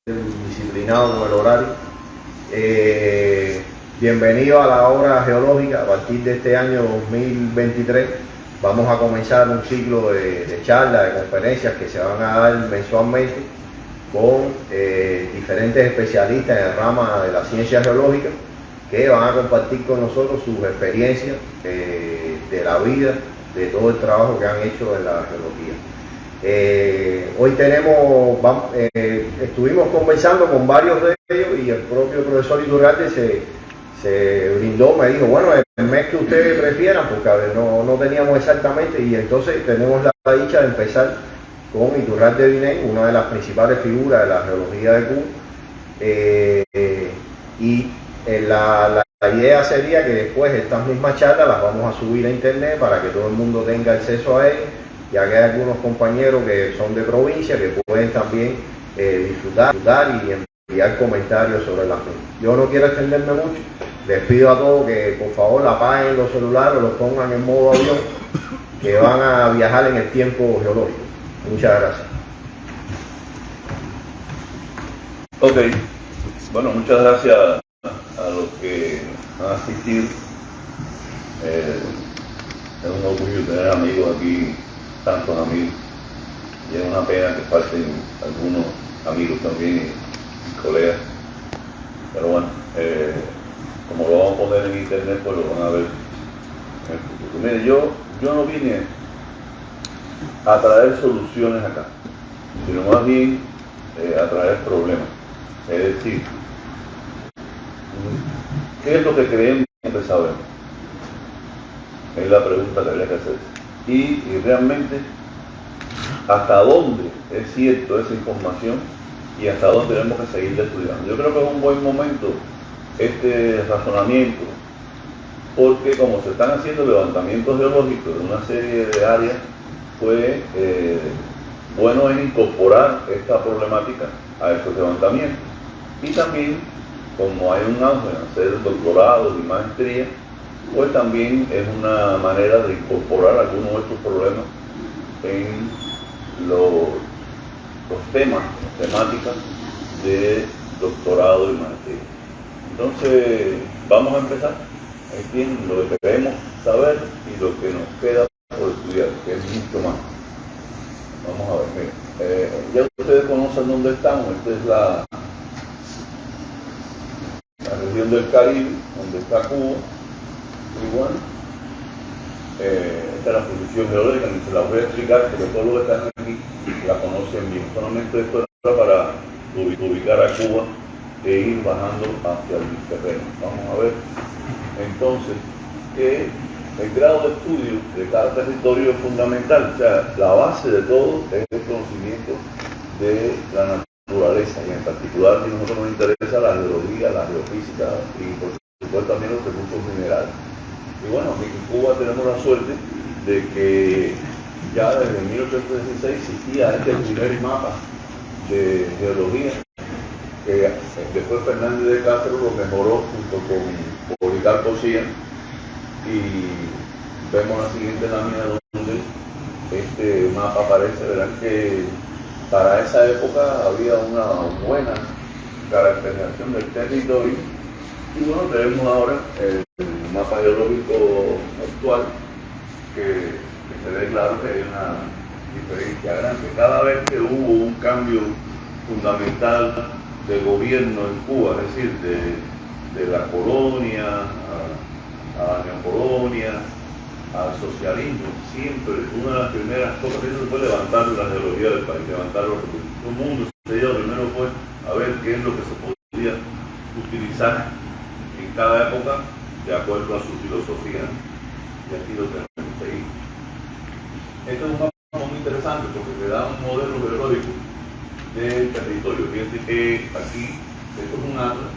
disciplinado con el horario. Bienvenido a la hora geológica. A partir de este año 2023 vamos a comenzar un ciclo de charlas, de conferencias que se van a dar mensualmente con diferentes especialistas en el rama de la ciencia geológica que van a compartir con nosotros sus experiencias de la vida, de todo el trabajo que han hecho en la geología. Hoy estuvimos conversando con varios de ellos y el propio profesor Iturralde se brindó, me dijo, bueno, el mes que ustedes prefieran, porque a ver, no teníamos exactamente, y entonces tenemos la dicha de empezar con Iturralde Vinay, una de las principales figuras de la geología de Cuba, la idea sería que después estas mismas charlas las vamos a subir a internet para que todo el mundo tenga acceso a ellas, ya que hay algunos compañeros que son de provincia que pueden también disfrutar y enviar comentarios sobre la misma. Yo no quiero extenderme mucho, les pido a todos que por favor apaguen los celulares o los pongan en modo avión, que van a viajar en el tiempo geológico. Muchas gracias. Ok, bueno, muchas gracias a los que han asistido. Es un orgullo tener amigos aquí, tantos amigos, y es una pena que falten algunos amigos también y colegas, pero bueno, como lo vamos a poner en internet, pues lo van a ver en el futuro. Mire, yo no vine a traer soluciones acá, sino más bien a traer problemas. Es decir, ¿qué es lo que creemos que sabemos? Es la pregunta que habría que hacer. Y realmente, ¿hasta dónde es cierto esa información y hasta dónde tenemos que seguir estudiando? Yo creo que es un buen momento este razonamiento, porque como se están haciendo levantamientos geológicos de una serie de áreas, pues bueno es incorporar esta problemática a estos levantamientos. Y también, como hay un auge en hacer doctorados y maestrías, pues también es una manera de incorporar algunos de estos problemas en los temas, temáticas de doctorado y maestría. Entonces, vamos a empezar. Aquí lo que queremos saber y lo que nos queda por estudiar, que es mucho más. Vamos a ver, miren. Ya ustedes conocen dónde estamos. Esta es la región del Caribe, donde está Cuba. Y bueno, esta es la posición geológica, ni se la voy a explicar porque todos los que están aquí la conocen bien. Solamente esto es para ubicar a Cuba e ir bajando hacia el terreno. Vamos a ver entonces que el grado de estudio de cada territorio es fundamental. O sea, la base de todo es el conocimiento de la naturaleza, y en particular a nosotros nos interesa la geología, la geofísica y por supuesto también los recursos minerales. Y bueno, aquí en Cuba tenemos la suerte de que ya desde 1816 existía este primer mapa de geología, que después Fernández de Castro lo mejoró junto con Policarpo Cía, y vemos la siguiente lámina donde este mapa aparece. Verán que para esa época había una buena caracterización del territorio. Y bueno, tenemos ahora el mapa geológico actual, que se ve claro que hay una diferencia grande. Cada vez que hubo un cambio fundamental de gobierno en Cuba, es decir, de la colonia a la neocolonia, al socialismo, siempre una de las primeras cosas que hizo fue levantar la geología del país, levantar los recursos. Todo el mundo primero fue a ver qué es lo que se podía utilizar en cada época de acuerdo a su filosofía, y aquí lo tenemos que seguir. Esto es un mapa muy interesante porque te da un modelo geológico del territorio. Fíjense que aquí, esto es un atlas,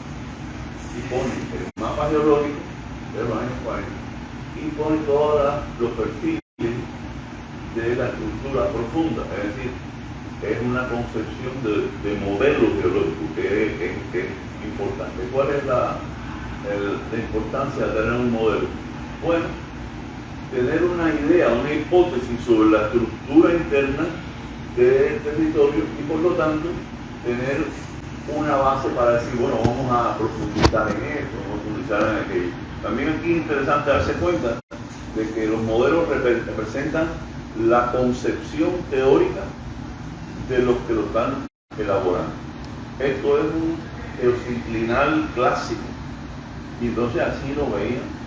y pone el mapa geológico de los años 40 y pone todos los perfiles de la estructura profunda, es decir, es una concepción de modelo geológico que es importante. ¿Cuál es la importancia de tener un modelo? Bueno, tener una idea, una hipótesis sobre la estructura interna del territorio y por lo tanto tener una base para decir, bueno, vamos a profundizar en esto, vamos a profundizar en aquello. También aquí es interesante darse cuenta de que los modelos representan la concepción teórica de los que lo están elaborando. Esto es un geosinclinal clásico, y entonces así lo veían.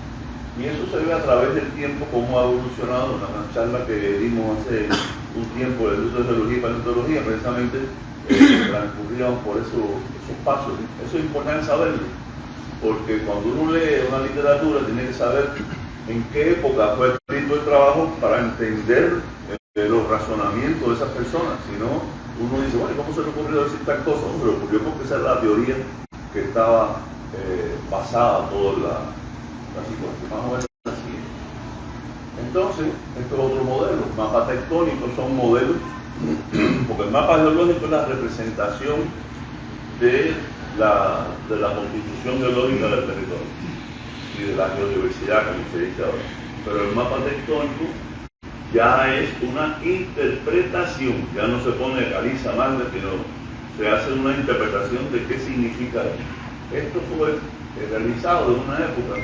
Y eso se ve a través del tiempo, cómo ha evolucionado. En una charla que dimos hace un tiempo de uso de geología y paleontología, precisamente transcurríamos por esos pasos. Eso es importante saberlo, porque cuando uno lee una literatura tiene que saber en qué época fue escrito el trabajo para entender los razonamientos de esas personas. Si no, uno dice, bueno, ¿cómo se le ocurrió decir tal cosa? No, se le ocurrió porque esa era la teoría que estaba basada toda la situación. Vamos a ver la siguiente. Entonces, esto es otro modelo. Mapas tectónicos son modelos, porque el mapa geológico es la representación de la constitución geológica del territorio y de la geodiversidad, como se dice ahora. Pero el mapa tectónico ya es una interpretación, ya no se pone caliza, magna, sino se hace una interpretación de qué significa esto. Esto fue realizado en una época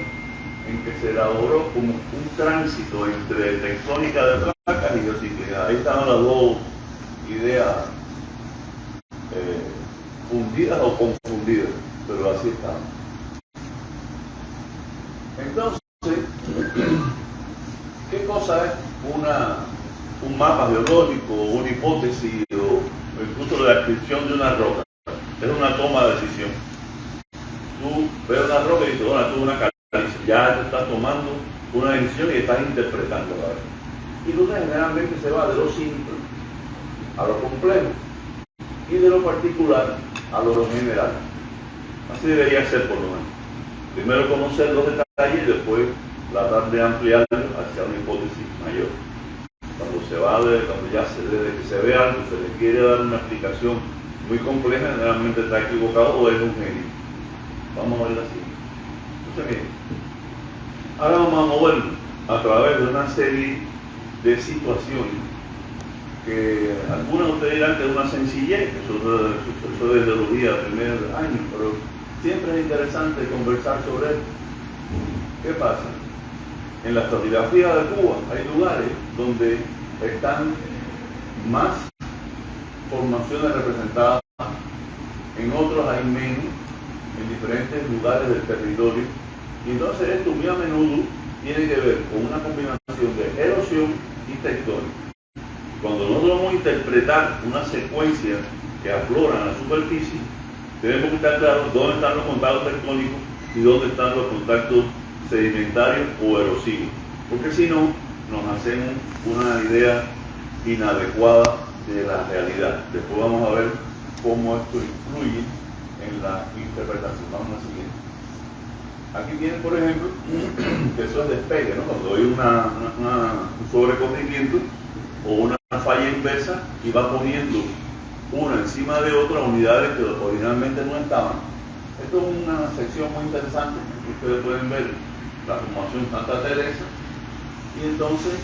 en que se elaboró como un tránsito entre tectónica de placas y geociclidad. Ahí estaban las dos ideas fundidas o confundidas, pero así estaban. Entonces, ¿qué cosa es un mapa geológico, una hipótesis o incluso la descripción de una roca? Es una toma de decisión. Tú ves una roca y dices, bueno, tú una caliza, ya te estás tomando una decisión y estás interpretando la verdad. Y entonces generalmente se va de lo simple a lo complejo y de lo particular a lo general. Así debería ser por lo menos. Primero conocer los detalles y después tratar de ampliarlo hacia una hipótesis mayor. Cuando ya desde que se ve algo, se le quiere dar una explicación muy compleja, generalmente está equivocado o es un genio. Vamos a verla así. Entonces, miren, ahora vamos a movernos a través de una serie de situaciones que algunos de ustedes dirán que es una sencillez, que eso de geología del primer año, pero siempre es interesante conversar sobre esto. ¿Qué pasa? En la estratigrafía de Cuba hay lugares donde están más formaciones representadas, en otros hay menos, en diferentes lugares del territorio, y entonces esto muy a menudo tiene que ver con una combinación de erosión y tectónica. Cuando nosotros vamos a interpretar una secuencia que aflora en la superficie, tenemos que estar claros dónde están los contactos tectónicos y dónde están los contactos sedimentarios o erosivos, porque si no, nos hacemos una idea inadecuada de la realidad. Después vamos a ver cómo esto influye en la interpretación. Vamos a la siguiente. Aquí tienen, por ejemplo, que eso es despegue, ¿no? Cuando hay un sobrecorrimiento o una falla inversa y va poniendo una encima de otra unidades que originalmente no estaban. Esto es una sección muy interesante. Ustedes pueden ver la formación Santa Teresa y entonces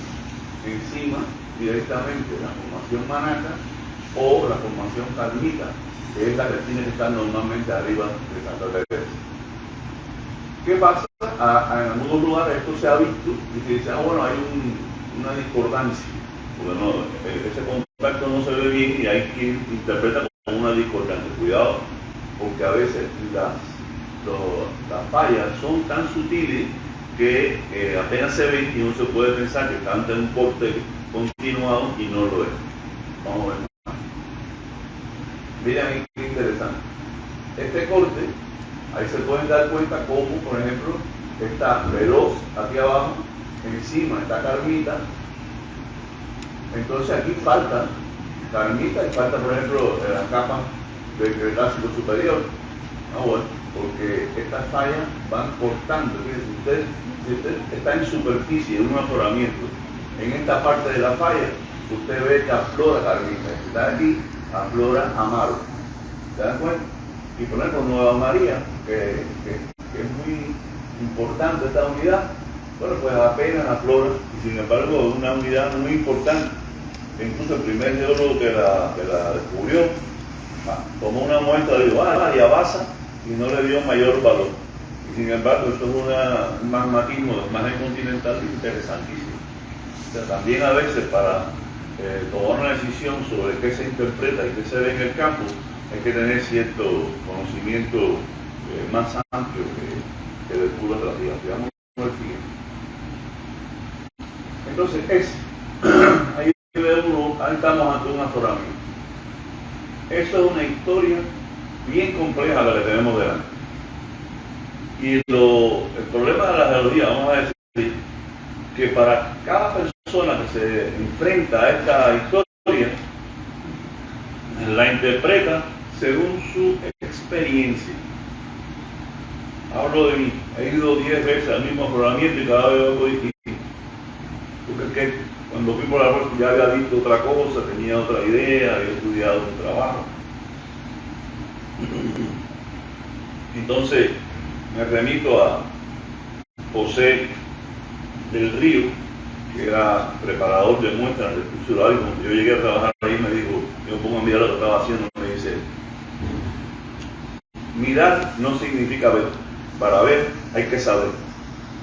encima directamente la formación Manaca o la formación Carmita, que es la que tiene que estar normalmente arriba de Santa Teresa. ¿Qué pasa? En algunos lugares esto se ha visto y se dice, bueno, hay una discordancia, porque no, ese contacto no se ve bien y hay quien interpreta como una discordancia. Cuidado, porque a veces las fallas son tan sutiles que apenas se ven y uno se puede pensar que están en un corte continuado y no lo es. Vamos a ver. Miren qué interesante. Este corte, ahí se pueden dar cuenta cómo, por ejemplo, está Veloz aquí abajo, encima está Carmita. Entonces aquí falta Carmita y falta, por ejemplo, la capa del Cretácico superior. Bueno, porque estas fallas van cortando. Si usted está en superficie de un afloramiento, en esta parte de la falla, usted ve que aflora Carmita. Si está aquí, aflora Amaro. ¿Se dan cuenta? Y por ejemplo, Nueva María, que es muy importante esta unidad, bueno, pues apenas aflora, y sin embargo es una unidad muy importante. Incluso el primer geólogo que la descubrió tomó una muestra de Yabasa y no le dio mayor valor. Y sin embargo, esto es un magmatismo de imagen continental interesantísimo. O sea, también a veces para tomar una decisión sobre qué se interpreta y qué se ve en el campo, hay que tener cierto conocimiento más amplio que del puro estratigráfico. Vamos al siguiente. Entonces, ahí estamos ante un afloramiento. Eso es una historia bien compleja la que tenemos delante. Y el problema de la geología, vamos a decir, que para cada persona que se enfrenta a esta historia, la interpreta según su experiencia. Hablo de mí, he ido 10 veces al mismo afloramiento y cada vez algo distinto. Porque cuando fui por la puerta ya había visto otra cosa, tenía otra idea, había estudiado un trabajo. Entonces me remito a José del Río, que era preparador de muestras del curso horario. Cuando yo llegué a trabajar ahí me dijo, yo pongo a mirar lo que estaba haciendo, me dice, mirar no significa ver, para ver hay que saber.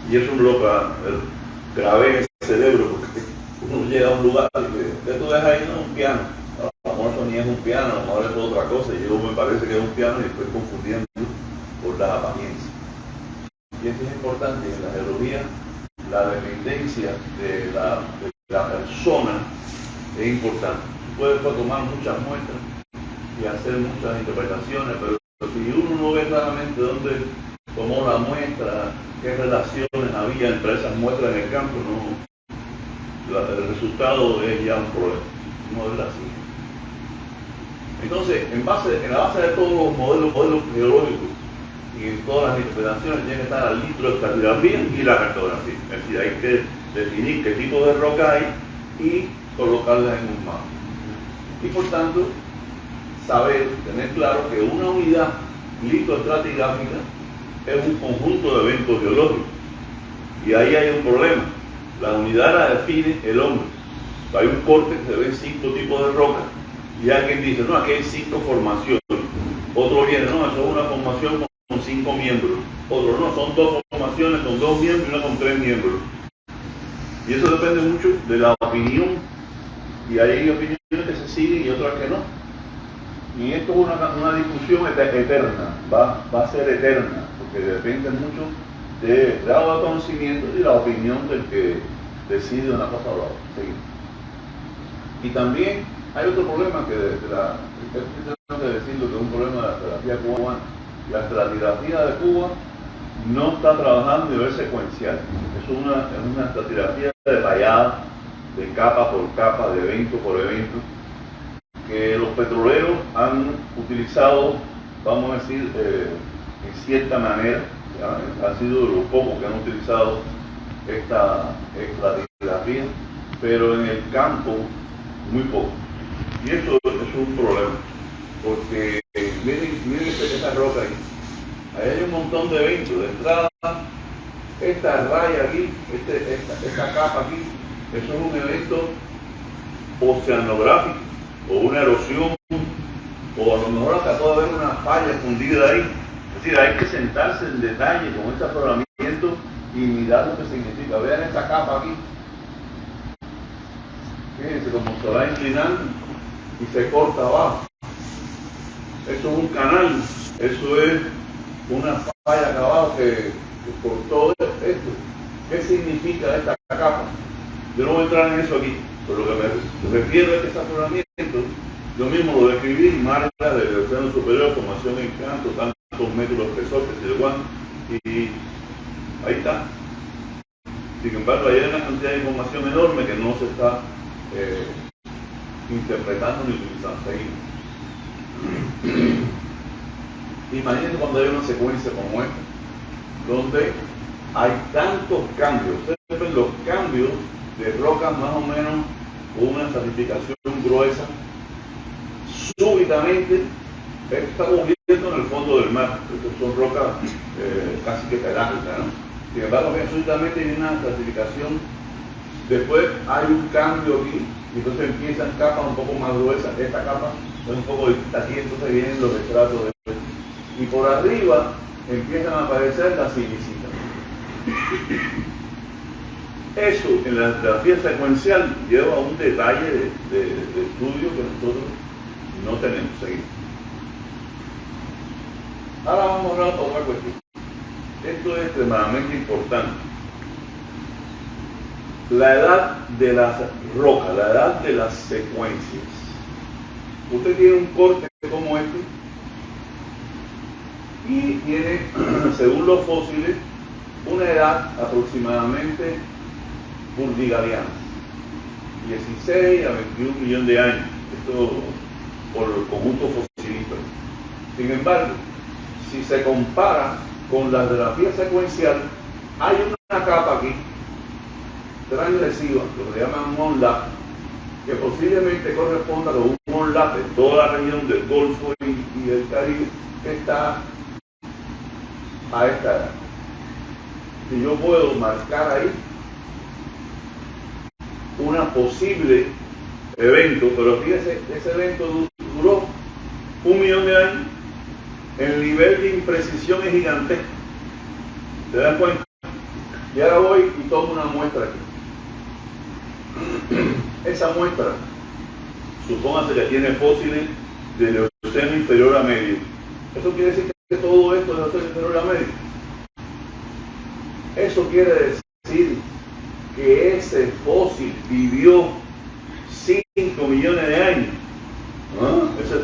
Y eso es lo que grabé en el cerebro, porque uno llega a un lugar y dice, ¿qué tú ves ahí? No, un piano. A lo mejor eso ni es un piano, a lo mejor es otra cosa, y yo me parece que es un piano y estoy confundiendo por las apariencias. Y esto es importante en la geología, la dependencia de la persona es importante. Puedes tomar muchas muestras y hacer muchas interpretaciones, pero si uno no ve claramente dónde tomó la muestra, qué relaciones había entre esas muestras en el campo, el resultado es ya un problema. No es así. Entonces, en la base de todos los modelos geológicos y en todas las interpretaciones tiene que estar la lithoestratigrafía y la cartografía. Es decir, hay que definir qué tipo de roca hay y colocarlas en un mapa. Y por tanto, tener claro que una unidad lithoestratigráfica es un conjunto de eventos geológicos. Y ahí hay un problema. La unidad la define el hombre. Hay un corte que se ve 5 tipos de rocas y alguien dice, no, aquí hay 5 formaciones. Otro viene, no, eso es una formación con 5 miembros. Otro, no, son 2 formaciones con 2 miembros y una con 3 miembros. Y eso depende mucho de la opinión. Y hay opiniones que se siguen y otras que no. Y esto es una discusión eterna, va a ser eterna, porque depende mucho del grado de conocimiento y la opinión del que decide una cosa o la otra. Seguimos. Y también hay otro problema que tengo que decirlo, que es un problema de la estratigrafía cubana. La estratigrafía de Cuba no está trabajando a nivel secuencial. Es una estratigrafía detallada, de capa por capa, de evento por evento, que los petroleros han utilizado, vamos a decir, en cierta manera. Han sido de los pocos que han utilizado esta estratigrafía, pero en el campo muy poco. Y eso es un problema, porque miren esta roca ahí hay un montón de eventos. De entrada, esta raya aquí, esta capa aquí, eso es un evento oceanográfico, o una erosión, o a lo mejor hasta puede haber una falla escondida ahí. Es decir, hay que sentarse en detalle con este afloramiento y mirar lo que significa. Vean esta capa aquí. Fíjense cómo se va inclinando y se corta abajo. Eso es un canal, eso es una falla acá abajo que cortó esto. ¿Qué significa esta capa? Yo no voy a entrar en eso aquí, pero lo que me refiero es que este afloramiento, yo mismo lo describí, marca del océano superior, formación en canto, tantos metros de espesor, que se igual, y ahí está. Sin embargo, hay una cantidad de información enorme que no se está interpretando ni utilizando. Imagínense cuando hay una secuencia como esta, donde hay tantos cambios. Ustedes ven los cambios de rocas más o menos con una estratificación gruesa, súbitamente esto está convirtiendo en el fondo del mar. Estas son rocas casi que pelágicas, ¿no? Sin embargo, súbitamente hay una estratificación, después hay un cambio aquí y entonces empiezan capas un poco más gruesas. Esta capa es un poco aquí, entonces vienen los estratos de y por arriba empiezan a aparecer las silicitas. Eso en la grafía secuencial lleva un detalle de estudio que nosotros no tenemos seguido. Ahora vamos a hablar de otra cuestión. Esto es extremadamente importante. La edad de las rocas, la edad de las secuencias. Usted tiene un corte como este y tiene, según los fósiles, una edad aproximadamente burdigaliana, 16 a 21 millones de años, esto por el conjunto fosilífero. Sin embargo, si se compara con la grafía secuencial, hay una capa aquí transgresiva, que se llama un onlap, que posiblemente corresponda con un onlap en toda la región del Golfo y del Caribe, que está a esta edad. Si yo puedo marcar ahí una posible evento, pero fíjese, ese evento duró 1 millón de años, el nivel de imprecisión es gigantesco. ¿Se dan cuenta? Y ahora voy y tomo una muestra aquí. Esa muestra, supóngase que tiene fósiles del Eoceno inferior a medio. Eso quiere decir que todo esto es del Eoceno inferior a medio. Eso quiere decir que ese fósil vivió 5 millones de años.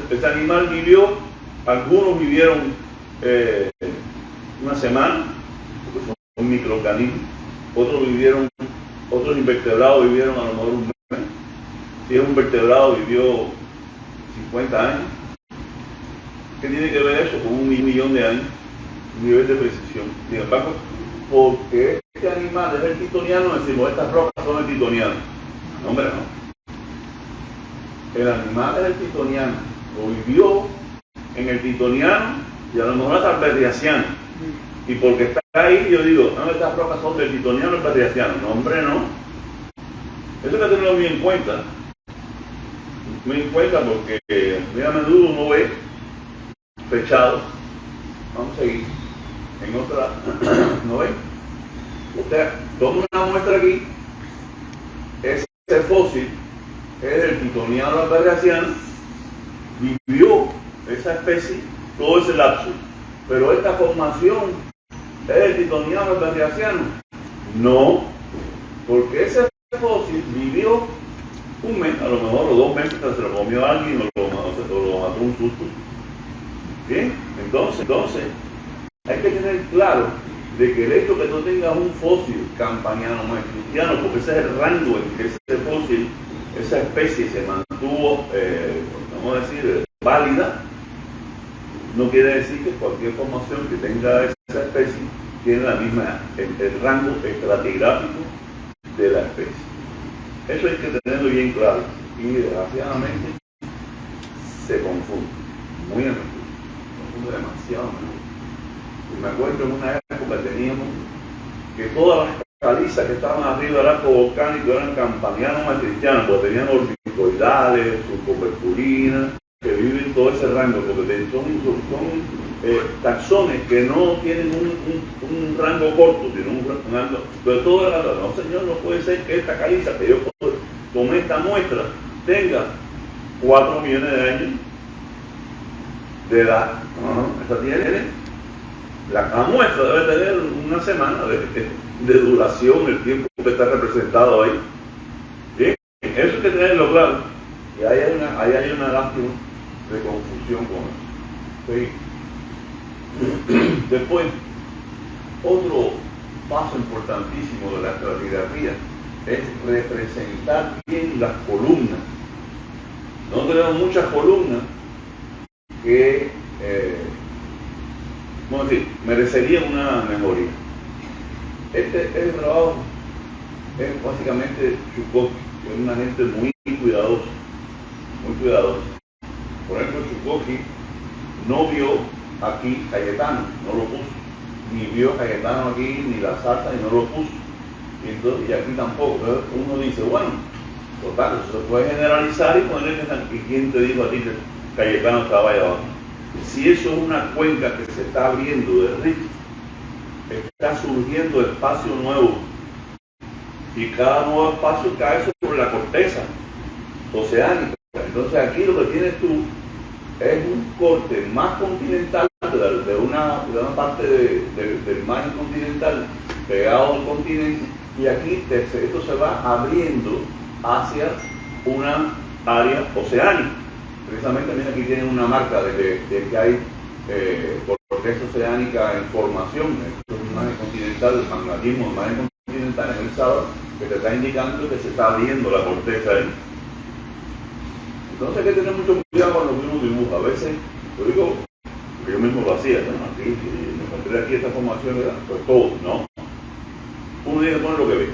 Ese animal vivió, algunos vivieron una semana, porque son microorganismos, otros invertebrados vivieron a lo mejor un mes. Si es un vertebrado vivió 50 años. ¿Qué tiene que ver eso con 1 millón de años? Un nivel de precisión. Sin embargo, porque este animal es el titoniano, decimos, estas rocas son el titoniano. No, hombre, no. El animal es el titoniano, o vivió en el titoniano y a lo mejor hasta el perriasiano. Y porque está ahí, yo digo, no, estas rocas son del titoniano o el perriasiano. No, hombre, no. Eso hay que tenerlo muy en cuenta. Muy en cuenta porque muy a menudo uno ve fechados. Vamos a seguir. En otra, ¿no ven? Usted toma una muestra aquí, ese fósil es el titoniano al perriasiano, vivió esa especie todo ese lapso, pero esta formación es el titoniano al perriasiano. No, porque ese fósil vivió 1 mes, a lo mejor, o 2 meses, se lo comió alguien o lo mató un susto. ¿Bien? Entonces, hay que tener claro de que el hecho que tú tengas un fósil campaniano más cristiano, porque ese es el rango en que ese fósil, esa especie se mantuvo, vamos a decir, válida, no quiere decir que cualquier formación que tenga esa especie tiene la misma, el rango estratigráfico de la especie. Eso hay que tenerlo bien claro y desgraciadamente se confunde, muy a menudo, confunde demasiado a menudo. Y me acuerdo en una época teníamos que todas las calizas que estaban arriba del arco volcánico eran campanianos más cristianos, porque tenían orbicoidales, subcoperculinas, que viven todo ese rango, porque son taxones que no tienen un rango corto, sino un rango, pero todo el rango. No, señor, no puede ser que esta caliza que yo tomé esta muestra tenga 4 millones de años de edad. Esta tiene. La muestra debe tener 1 semana de duración, el tiempo que está representado ahí. ¿Bien? Eso hay que tenerlo claro. Y ahí hay una lástima de confusión con eso. ¿Sí? Después, otro paso importantísimo de la estratigrafía es representar bien las columnas. No tenemos muchas columnas que vamos a decir, merecería una mejoría. Este trabajo es básicamente Chukovsky, que es una gente muy cuidadosa, muy cuidadosa. Por ejemplo, Chukovsky no vio aquí Cayetano, no lo puso, ni vio Cayetano aquí, ni la salsa, y no lo puso. Y aquí tampoco. Entonces uno dice, bueno, Total, eso se puede generalizar y poner que quién te dijo a ti que Cayetano estaba allá abajo. Si eso es una cuenca que se está abriendo de rift, está surgiendo espacio nuevo y cada nuevo espacio cae sobre la corteza oceánica. Entonces aquí lo que tienes tú es un corte más continental de una parte del mar continental pegado al continente, y aquí esto se va abriendo hacia una área oceánica. Precisamente también aquí tienen una marca de que hay corteza oceánica en formación. Esto es un mar continental, el magmatismo del mar continental en el sábado, que te está indicando que se está abriendo la corteza ahí. Entonces hay que tener mucho cuidado con lo que uno dibuja. A veces, lo digo, porque yo mismo lo hacía, ¿no? Aquí, me encontré aquí esta formación, ¿verdad? Pues todo, ¿no? Uno tiene que poner lo que ve.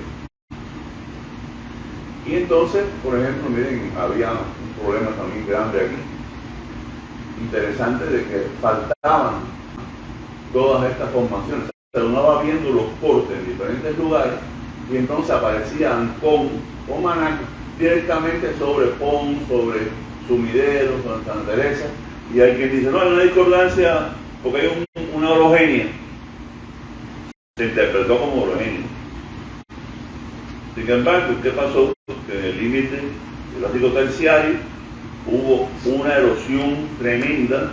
Y entonces, por ejemplo, miren, había un problema también grande aquí, interesante, de que faltaban todas estas formaciones. O sea, uno va viendo los cortes en diferentes lugares y entonces aparecían con Manac directamente sobre Pons, sobre Sumidero, sobre Santa Teresa, y hay quien dice, no, hay una discordancia porque hay una orogenia. Se interpretó como orogenia. Sin embargo, ¿qué pasó? Que en el límite del Atlántico terciario hubo una erosión tremenda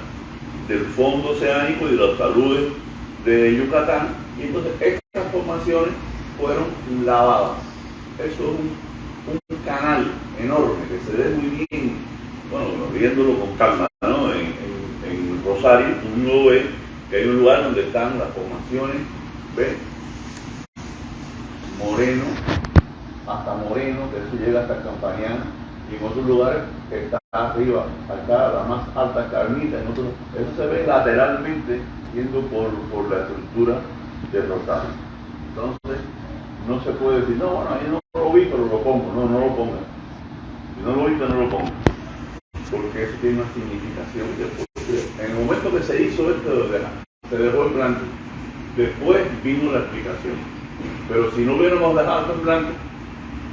del fondo oceánico y de los taludes de Yucatán, y entonces estas formaciones fueron lavadas. Eso es un canal enorme que se ve muy bien, bueno, viéndolo con calma, ¿no? En Rosario uno ve que hay un lugar donde están las formaciones, ¿ves? Moreno, hasta Moreno, que eso llega hasta Campañán, y en otros lugares está arriba, acá la más alta Carmita, en otros, eso se ve lateralmente yendo por la estructura de Rosario. Entonces, no se puede decir, no, bueno, ahí no lo vi, pero lo pongo. No, no lo pongas. Si no lo viste, no lo pongas. Porque eso tiene una significación. En el momento que se hizo esto, se dejó en blanco. Después vino la explicación. Pero si no hubiéramos dejado esto en blanco,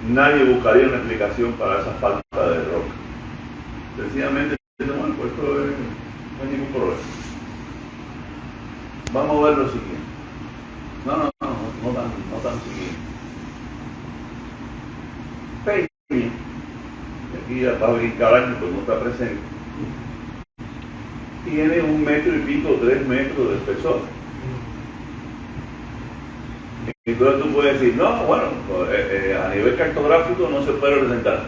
nadie buscaría una explicación para esa falta de roca. Sencillamente, bueno, pues esto no hay ningún problema. Vamos a ver lo siguiente. No tan siguiente. Peña, aquí ya va a brincar año, pues no está presente, tiene 1 metro y pico, 3 metros de espesor. Entonces tú puedes decir, no, bueno, a nivel cartográfico no se puede representar.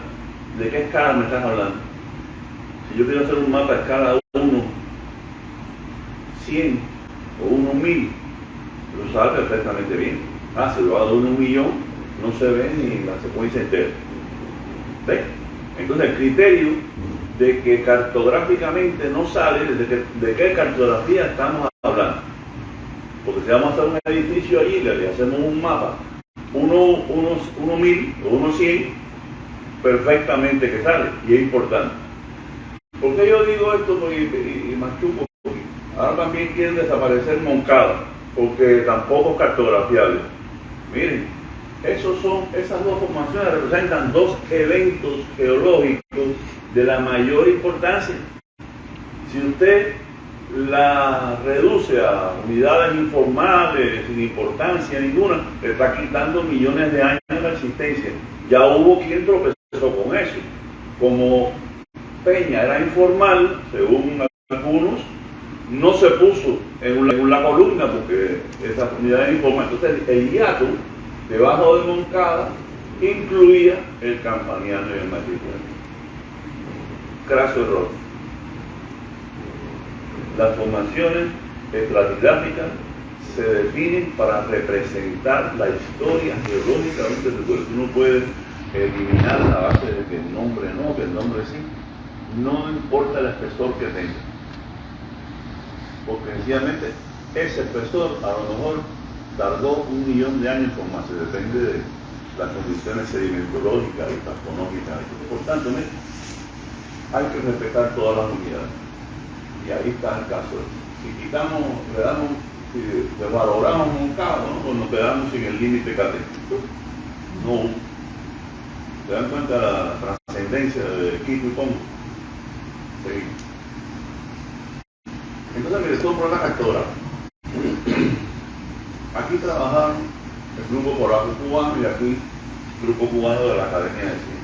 ¿De qué escala me estás hablando? Si yo quiero hacer un mapa a escala 1, 100 o 1, 1000, lo sabe perfectamente bien. Si lo hago de 1 millón, no se ve ni la secuencia entera. ¿Ves? Entonces el criterio de que cartográficamente no sale, de qué cartografía estamos hablando. Porque si vamos a hacer un edificio allí, le hacemos un mapa, 1.1000 o 1.100, perfectamente que sale, y es importante. ¿Por qué yo digo esto y machuco? Porque ahora también quieren desaparecer Moncada, porque tampoco es cartografiable. Miren, esas dos formaciones representan 2 eventos geológicos de la mayor importancia. Si usted la reduce a unidades informales, sin importancia ninguna, le está quitando millones de años de existencia. Ya hubo quien tropezó con eso. Como Peña era informal, según algunos, no se puso en la columna porque esa unidad es informal. Entonces el hiato debajo de Moncada incluía el Campaniano y el Machitlán. Craso error. Las formaciones estratigráficas se definen para representar la historia geológica de un territorio. Tú no puedes eliminar a base de que el nombre no, que el nombre sí. No importa el espesor que tenga. Porque sencillamente ese espesor a lo mejor tardó 1 millón de años en formarse, depende de las condiciones sedimentológicas y taxonómicas. Por tanto, hay que respetar todas las unidades. Y ahí está el caso. Si quitamos, si valoramos un caso, ¿no? Pues nos quedamos sin el límite catético. No. ¿Se dan cuenta de la trascendencia de Quito y Pongo? Sí. Entonces, mire, esto por la rectora. Aquí trabajaron el grupo polaco cubano y aquí el grupo cubano de la Academia de Ciencias.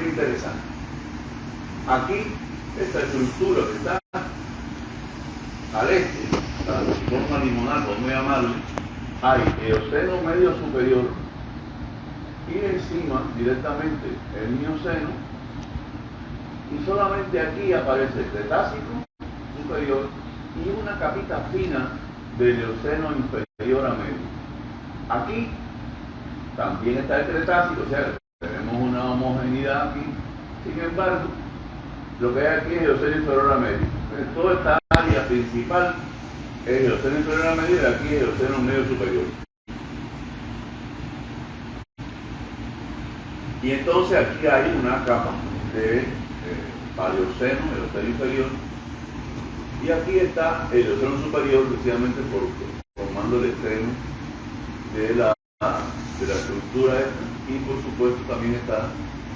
Qué interesante. Aquí, esta estructura que está al este, la forma limonal, por no llamarle, hay Eoceno medio superior y encima directamente el Mioceno, y solamente aquí aparece el Cretácico superior y una capita fina del Eoceno inferior a medio. Aquí también está el Cretácico, o sea, tenemos una homogeneidad aquí. Sin embargo, lo que hay aquí es Eoceno inferior a medio. Entonces, toda esta área principal es Eoceno inferior a medio y aquí es Eoceno medio superior. Y entonces aquí hay una capa de Paleoceno, Eoceno inferior, y aquí está el Eoceno superior, precisamente formando el extremo de la estructura esta, y por supuesto también está,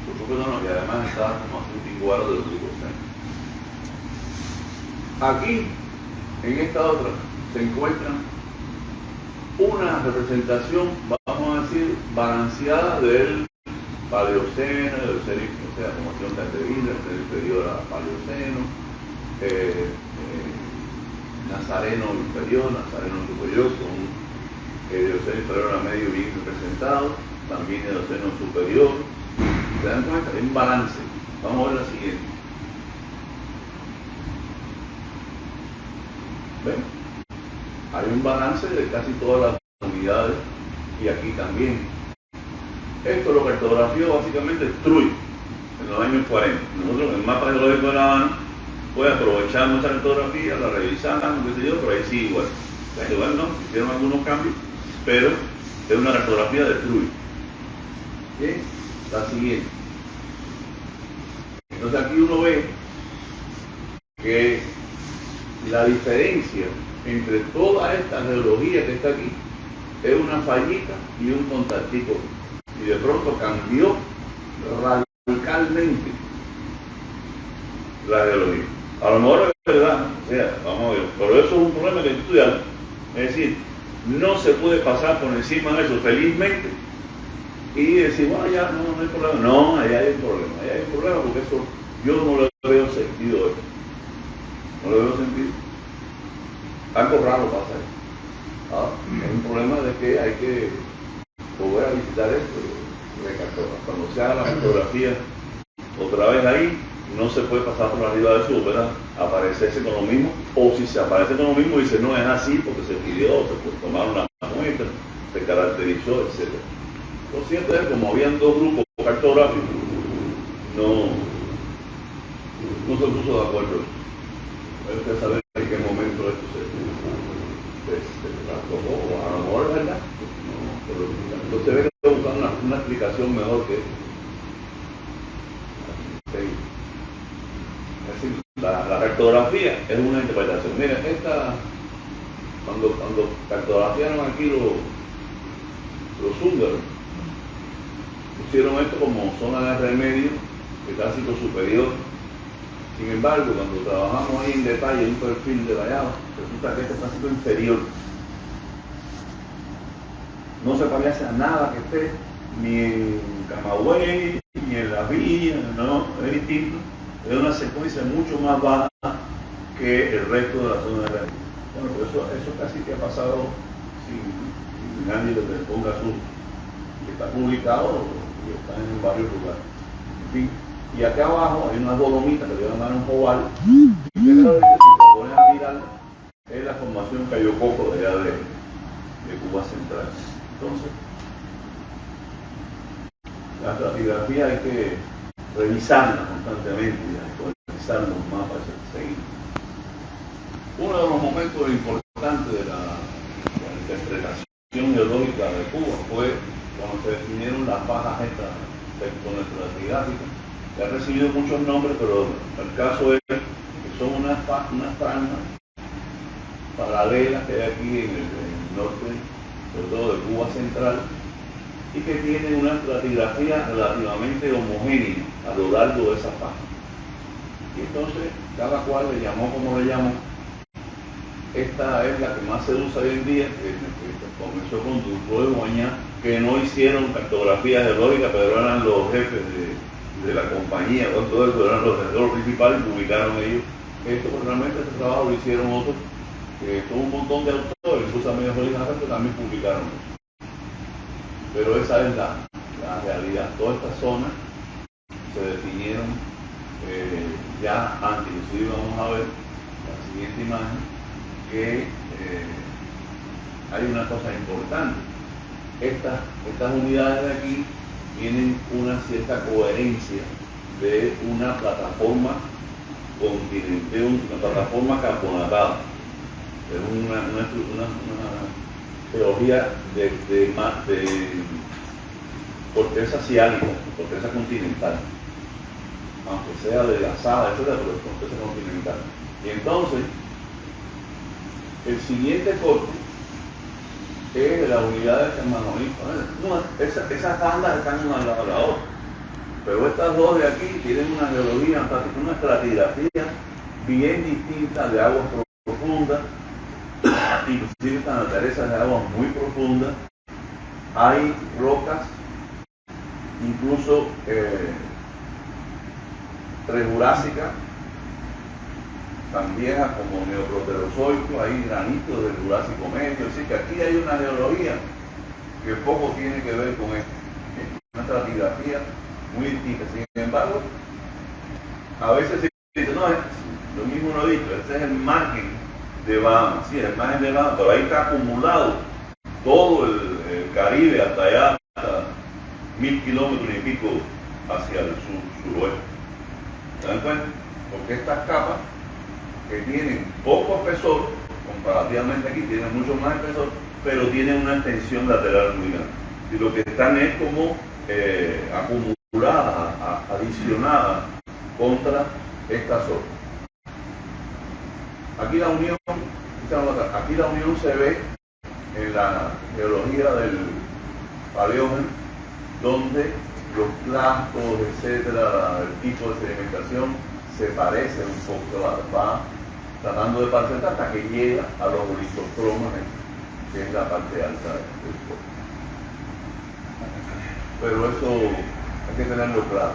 y además está como atintiguado del Oligoceno. Aquí, en esta otra, se encuentra una representación, vamos a decir, balanceada del Paleoceno, o sea, formación caterina, el inferior a Paleoceno, Nazareno inferior, Nazareno superior, con el Eoceno inferior a medio bien representado, también el Eoceno superior. ¿Se dan cuenta? Hay un balance. Vamos a ver la siguiente. ¿Ven? Hay un balance de casi todas las unidades y aquí también. Esto lo cartografió básicamente Truy en los años 40. Nosotros en el mapa geológico de La Habana, pues aprovechamos esa cartografía, la revisamos, qué sé yo, pero ahí sí igual. Igual no, hicieron algunos cambios, pero es una cartografía de Truy. Bien, la siguiente. Entonces aquí uno ve que la diferencia entre toda esta geología que está aquí es una fallita y un contactico. Y de pronto cambió radicalmente la geología. A lo mejor es verdad, o sea, vamos a ver, pero eso es un problema que hay que estudiar. Es decir, no se puede pasar por encima de eso felizmente y decir, bueno, ya no hay problema. No, ahí hay un problema, porque eso yo no le veo sentido a esto. No le veo sentido. Algo raro pasa ahí. Es un problema de que hay que volver a visitar esto, cuando se haga la cartografía otra vez ahí, no se puede pasar por arriba de eso, ¿verdad? Aparecerse con lo mismo, o si se aparece con lo mismo dice no es así porque se pidió, se tomaron una muestra, se caracterizó, etc. Lo cierto es que como habían dos grupos cartográficos, no se puso de acuerdo. Hay que saber en qué momento esto se trastornó, o a lo mejor es verdad. Entonces ve que buscar una explicación mejor que es decir, la cartografía es una interpretación. Miren, cuando cartografiaron aquí los húngaros, pusieron esto como zona de remedio, Cretácico superior. Sin embargo, cuando trabajamos ahí en detalle en un perfil de vallado, resulta que este Cretácico inferior no se parece a nada que esté ni en Camagüey, ni en La Villa, no, es distinto. Es una secuencia mucho más baja que el resto de la zona de remedio. Bueno, pues eso casi que ha pasado sin nadie le ponga su. Está publicado y está en varios lugares. En fin, y acá abajo hay unas dolomitas que le llaman un oval. Y que si se ponen a mirar es la formación Cayo Coco de allá de Cuba Central. Entonces, la estratigrafía hay que revisarla constantemente y actualizar los mapas seguidos. Uno de los momentos importantes de la interpretación geológica de Cuba fue cuando se definieron las bajas estas tectonestratigráficas, que ha recibido muchos nombres, pero el caso es que son unas franjas paralelas que hay aquí en el norte, sobre todo de Cuba Central, y que tiene una estratigrafía relativamente homogénea a lo largo de esa faja. Y entonces cada cual le llamó como le llamó. Esta es la que más se usa hoy en día, que comenzó con Duclos de Boñá, que no hicieron cartografía geológica, pero eran los jefes de la compañía, con todo eso, eran los geólogos principales, publicaron ellos esto, pero realmente ese trabajo lo hicieron otros, tuvo un montón de autores, incluso amigos geológicos que también publicaron eso. Pero esa es la realidad. Todas estas zonas se definieron ya antes. Inclusive vamos a ver la siguiente imagen que hay una cosa importante. Estas unidades de aquí tienen una cierta coherencia de una plataforma continental, una plataforma carbonatada. Es una geología de corteza ciánica, corteza continental, aunque sea de la sala, etcétera, pero es corteza continental. Y entonces, el siguiente corte es de las unidades hermanolíticas. Esas bandas están una al lado de la otra, pero estas dos de aquí tienen una geología, una estratigrafía bien distinta de aguas profundas. Inclusive Santa Teresa de aguas muy profundas, hay rocas, incluso prejurásicas, tan viejas como neoproterozoicos, hay granitos del Jurásico medio, así que aquí hay una geología que poco tiene que ver con esto, una estratigrafía muy distinta. Sin embargo, a veces se dice, no, lo mismo lo he dicho, este es el margen de Bahamas, sí, el margen de Bahamas, pero ahí está acumulado todo el Caribe hasta allá, hasta 1000 kilómetros y pico hacia el suroeste. ¿Se dan cuenta? Porque estas capas que tienen poco espesor, comparativamente aquí tienen mucho más espesor, pero tienen una extensión lateral muy grande. Y lo que están es como acumuladas, adicionadas contra esta zona. Aquí la unión se ve en la geología del Paleógeno, donde los plastos, etcétera, el tipo de sedimentación se parece un poco, va tratando de parecer hasta que llega a los lisostromas, que es la parte alta del cuerpo. Pero eso hay que tenerlo claro.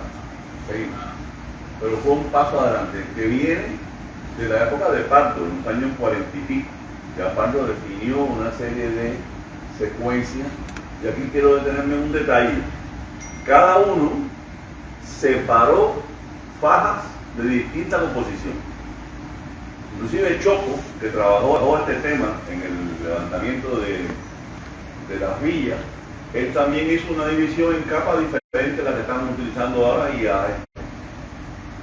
Seguimos. Pero fue un paso adelante que viene de la época de Pardo, en los años 40 y pico. Ya Pardo definió una serie de secuencias, y aquí quiero detenerme en un detalle. Cada uno separó fajas de distinta composición. Inclusive Choco, que trabajó este tema en el levantamiento de las villas, él también hizo una división en capas diferentes a las que estamos utilizando ahora y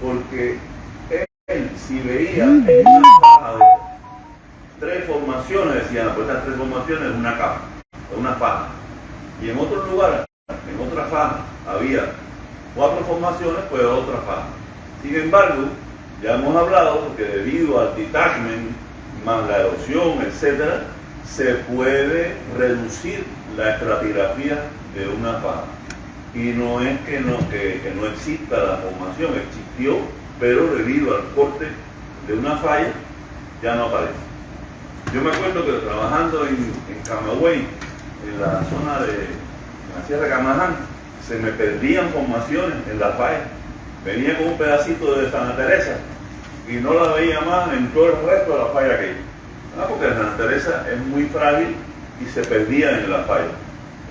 porque él, si veía en una faja de 3 formaciones, decían, pues estas 3 formaciones es una capa, es una faja. Y en otros lugares, en otra faja, había 4 formaciones, pues otra faja. Sin embargo, ya hemos hablado que debido al detachment, más la erosión, etc., se puede reducir la estratigrafía de una faja. Y no es que no exista la formación, existió, pero debido al corte de una falla, ya no aparece. Yo me acuerdo que trabajando en Camagüey, en la zona de la Sierra de Camaján, se me perdían formaciones en la falla. Venía con un pedacito de Santa Teresa y no la veía más en todo el resto de la falla aquella. Porque Santa Teresa es muy frágil y se perdía en la falla.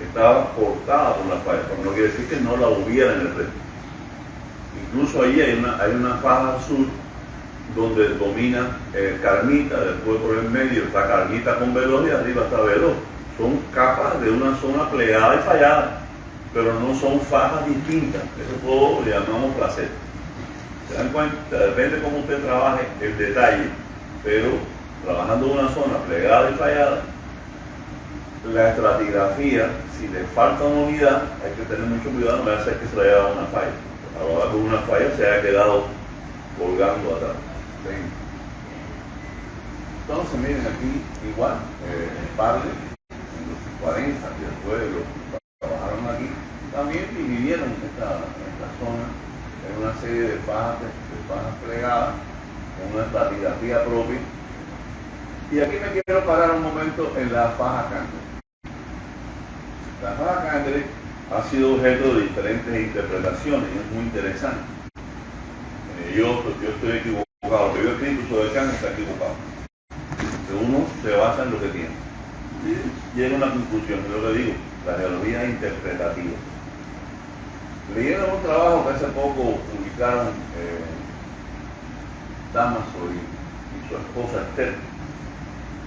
Estaba cortada por la falla, pero no quiere decir que no la hubiera en el resto. Incluso ahí hay una faja sur donde domina Carmita, después por el medio está Carmita con Veloz y arriba está Veloz. Son capas de una zona plegada y fallada, pero no son fajas distintas. Eso todo le llamamos placer. ¿Se dan cuenta? Depende cómo usted trabaje el detalle, pero trabajando en una zona plegada y fallada, la estratigrafía, si le falta una unidad, hay que tener mucho cuidado, no va a hacer que se le haya dado una falla. A lo largo de una falla se haya quedado colgando atrás. Entonces, miren aquí, igual, en Parle, en los 40, y después los que trabajaron aquí, también dividieron esta zona en una serie de fajas plegadas, con una estratigrafía propia. Y aquí me quiero parar un momento en la faja Cangre. La faja Cangre ha sido objeto de diferentes interpretaciones y es muy interesante. Yo estoy equivocado, lo que yo he escrito sobre Cangre está equivocado. Que uno se basa en lo que tiene. Y llega a una conclusión, es lo que digo, la geología interpretativa. Leyeron un trabajo que hace poco publicaron Damaso y su esposa Esther,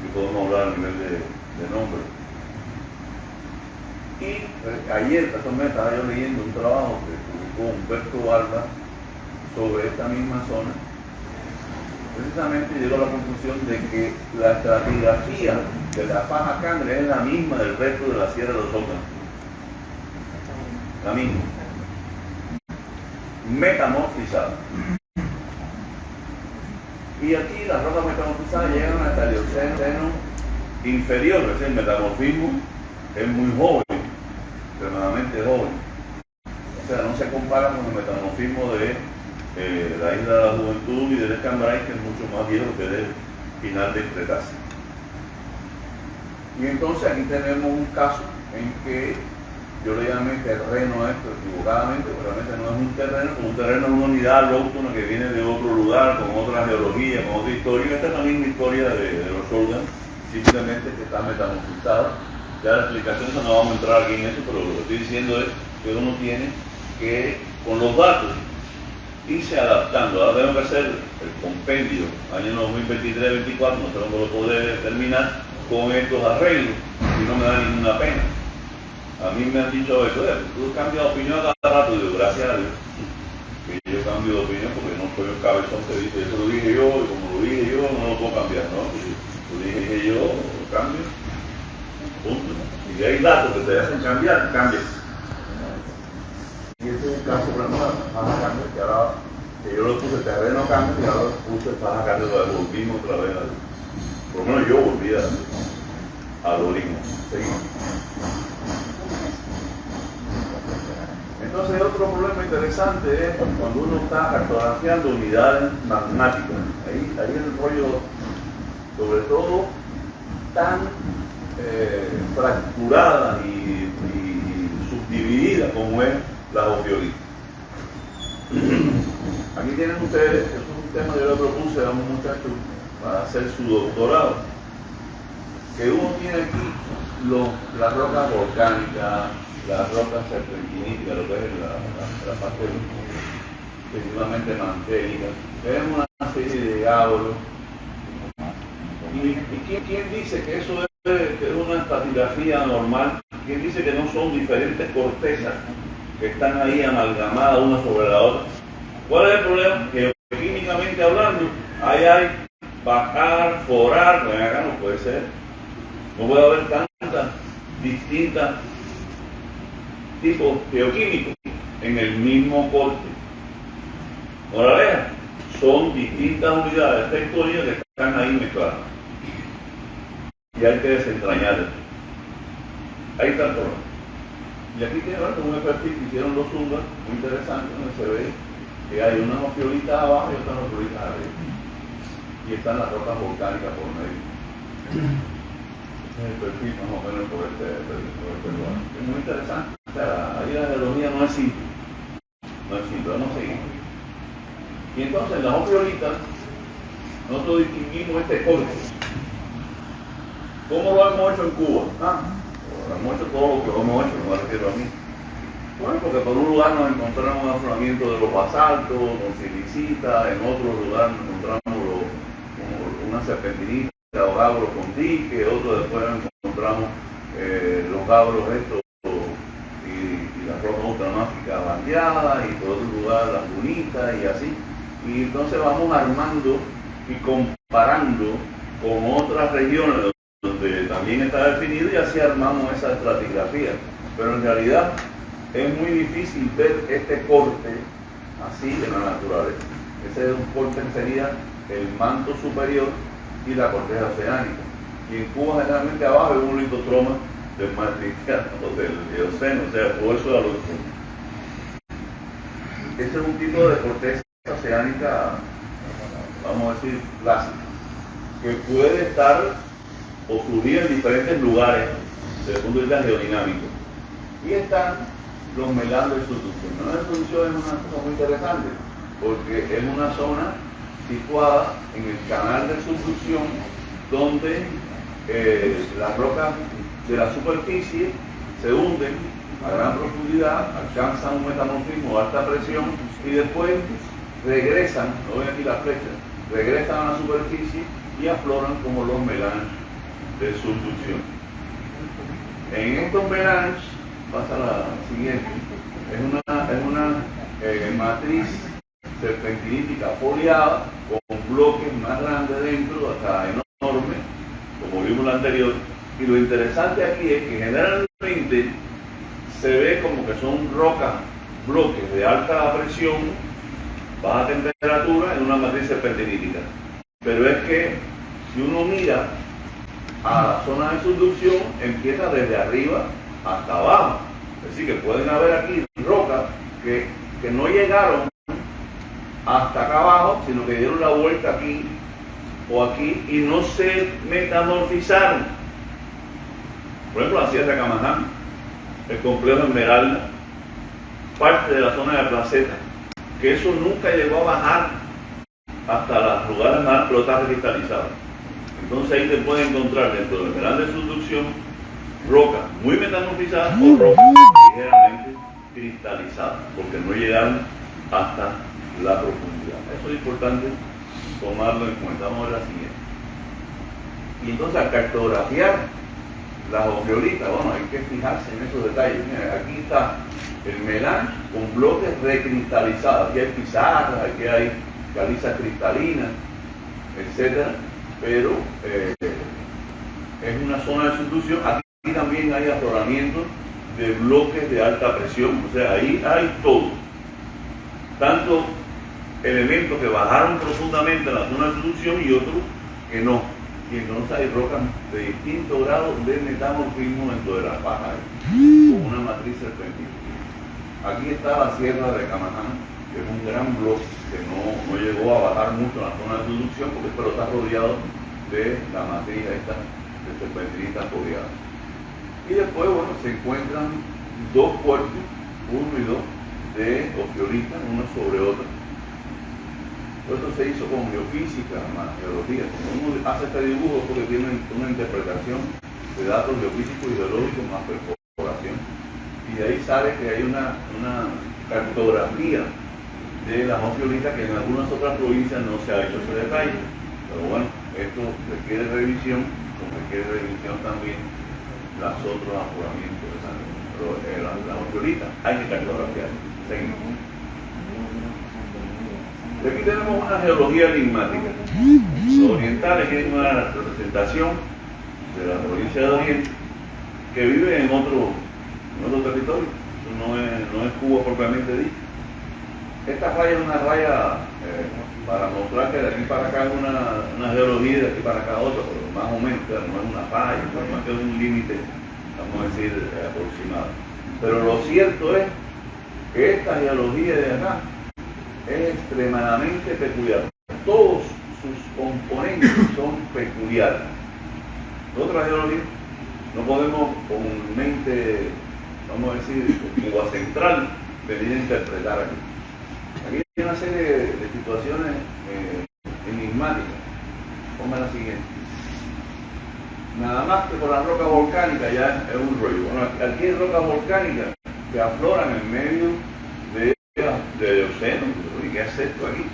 y podemos hablar a nivel de nombre. Y ayer, casualmente, estaba yo leyendo un trabajo que publicó Humberto Barba sobre esta misma zona. Precisamente llegó a la conclusión de que la estratigrafía de la faja Cangre es la misma del resto de la Sierra de los Órganos. La misma. Metamorfizada. Y aquí las rocas metamorfizadas llegan hasta el Eoceno inferior, es decir, el metamorfismo es muy joven, extremadamente joven. O sea, no se compara con el metamorfismo de la isla de la Juventud y del Escambray, que es mucho más viejo que del final del Cretácico. Y entonces aquí tenemos un caso en que yo le llamé terreno a esto equivocadamente, pero realmente no es un terreno, como un terreno es una unidad autóctona que viene de otro lugar, con otra geología, con otra historia. Esta es la misma historia de los órganos, simplemente que está metamorfizada. Ya la explicación no vamos a entrar aquí en eso, pero lo que estoy diciendo es que uno tiene que, con los datos, irse adaptando. Ahora tengo que hacer el compendio, año 2023-24, no tengo que poder terminar con estos arreglos y no me da ninguna pena. A mí me han dicho eso, tú cambias de opinión a cada rato, y digo, gracias a Dios que yo cambio de opinión porque no soy el cabezón que dice, eso lo dije yo, y como lo dije yo, no lo puedo cambiar, ¿no? Lo dije yo, lo cambio, punto. Y si hay datos que te hacen cambiar, cambies. Y este es un caso, por ejemplo, para cambio, que ahora que yo lo puse terreno cambio y ahora lo puse para cambio, volvimos otra vez por lo menos yo volví al origen. Seguimos. Entonces otro problema interesante es cuando uno está cartografiando unidades magmáticas. Ahí el rollo, sobre todo, tan fracturada y subdividida como es la geofiolita. Aquí tienen ustedes, eso es un tema que yo le propuse a un muchacho para hacer su doctorado, que uno tiene aquí las rocas volcánicas, las rocas serpentiníticas, lo que es la parte principalmente mantérica. Tenemos una serie de gabros. ¿Y quién dice que eso es una estratigrafía normal? ¿Quién dice que no son diferentes cortezas que están ahí amalgamadas una sobre la otra? ¿Cuál es el problema? Que químicamente hablando, ahí hay bajar, forar, bueno, acá no puede ser. No puede haber tantas distintas tipos geoquímicos en el mismo corte. Moraleja, son distintas unidades tectónicas que están ahí mezcladas. Y hay que desentrañar esto. Ahí está el problema. Y aquí tiene un perfil que hicieron los zungas, muy interesante, donde se ve que hay unas ofiolitas abajo y otras ofiolitas arriba. Y están las rocas volcánicas por medio. El perfil más o menos por este lugar. Es muy interesante. O sea, ahí la geología no es simple. No es simple, vamos a seguir. Y entonces en las ofiolitas nosotros distinguimos este corte. ¿Cómo lo hemos hecho en Cuba? Lo hemos hecho todo lo que lo hemos hecho, no me refiero a mí. Bueno, porque por un lugar nos encontramos un afloramiento de los basaltos, con silicita, en otro lugar nos encontramos una serpentinita o gabros con dique, otro después encontramos los gabros estos y las rocas ultramáficas bandeadas, y por otro lugar las dunitas y así. Y entonces vamos armando y comparando con otras regiones donde también está definido, y así armamos esa estratigrafía. Pero en realidad es muy difícil ver este corte así en la naturaleza. Ese es un corte que sería el manto superior y la corteza oceánica. Y en Cuba generalmente abajo hay un litotroma del Martiano o del Eoceno, o sea, todo eso a lo que... Este es un tipo de corteza oceánica, vamos a decir, clásica, que puede estar o fluir en diferentes lugares desde el punto de vista geodinámico. Y están los melandos de subducción. La subducción es una cosa muy interesante, porque es una zona situada en el canal de subducción donde las rocas de la superficie se hunden a gran profundidad, alcanzan un metamorfismo de alta presión y después regresan, no ven aquí la flecha, regresan a la superficie y afloran como los melanges de subducción. En estos melanges pasa la siguiente, es una matriz serpentinítica foliada con bloques más grandes dentro, hasta enormes, como vimos la anterior. Y lo interesante aquí es que generalmente se ve como que son rocas, bloques de alta presión, baja temperatura en una matriz serpentinítica. Pero es que si uno mira a la zona de subducción, empieza desde arriba hasta abajo. Es decir, que pueden haber aquí rocas que no llegaron hasta acá abajo, sino que dieron la vuelta aquí o aquí y no se metamorfizaron. Por ejemplo, la Sierra de Camaján, el complejo Esmeralda, parte de la zona de Placeta, que eso nunca llegó a bajar hasta los lugares más, pero está cristalizado. Entonces ahí te puedes encontrar dentro del Esmeralda de subducción rocas muy metamorfizadas o rocas ligeramente cristalizadas, porque no llegaron hasta la profundidad. Eso es importante tomarlo en cuenta. Vamos a ver la siguiente. Y entonces al cartografiar las ofiolitas, bueno, hay que fijarse en esos detalles. Mira, aquí está el melange con bloques recristalizados. Aquí hay pizarras, aquí hay calizas cristalinas, etcétera, pero es una zona de subducción. Aquí también hay afloramientos de bloques de alta presión, o sea, ahí hay todo. Tanto elementos que bajaron profundamente a la zona de subducción y otros que no. Y entonces hay rocas de distinto grado de metamorfismo dentro de la faja, con una matriz serpentina. Aquí está la Sierra de Camaján, que es un gran bloque que no llegó a bajar mucho a la zona de subducción, pero está rodeado de la matriz esta de serpentinita rodeada. Y después, bueno, se encuentran dos puertos, uno y dos, de ofiolitas, uno sobre otro. Esto se hizo con geofísica, más geología. Cuando uno hace este dibujo porque tiene una interpretación de datos geofísicos y geológicos más perforación. Y de ahí sale que hay una cartografía de las ofiolitas que en algunas otras provincias no se ha hecho ese detalle. Pero bueno, esto requiere revisión, como requiere revisión también los otros afloramientos de sangre. Pero las ofiolitas hay que cartografiar. Seguimos. Y aquí tenemos una geología enigmática. Los orientales tienen una representación de la provincia de Oriente que vive en otro territorio. No es Cuba propiamente dicho. Esta raya es una raya para mostrar que de aquí para acá es una geología y de aquí para acá otra, pero más o menos, no es una raya, más que es un límite, vamos a decir, aproximado. Pero lo cierto es que esta geología de acá es extremadamente peculiar. Todos sus componentes son peculiares. Otra geología no podemos con mente, vamos a decir, Cuba central, venir a interpretar aquí. Aquí hay una serie de situaciones enigmáticas. Ponme la siguiente. Nada más que por la roca volcánica ya es un rollo. Bueno, aquí hay rocas volcánicas que afloran en medio de océano. ¿Y qué es esto aquí?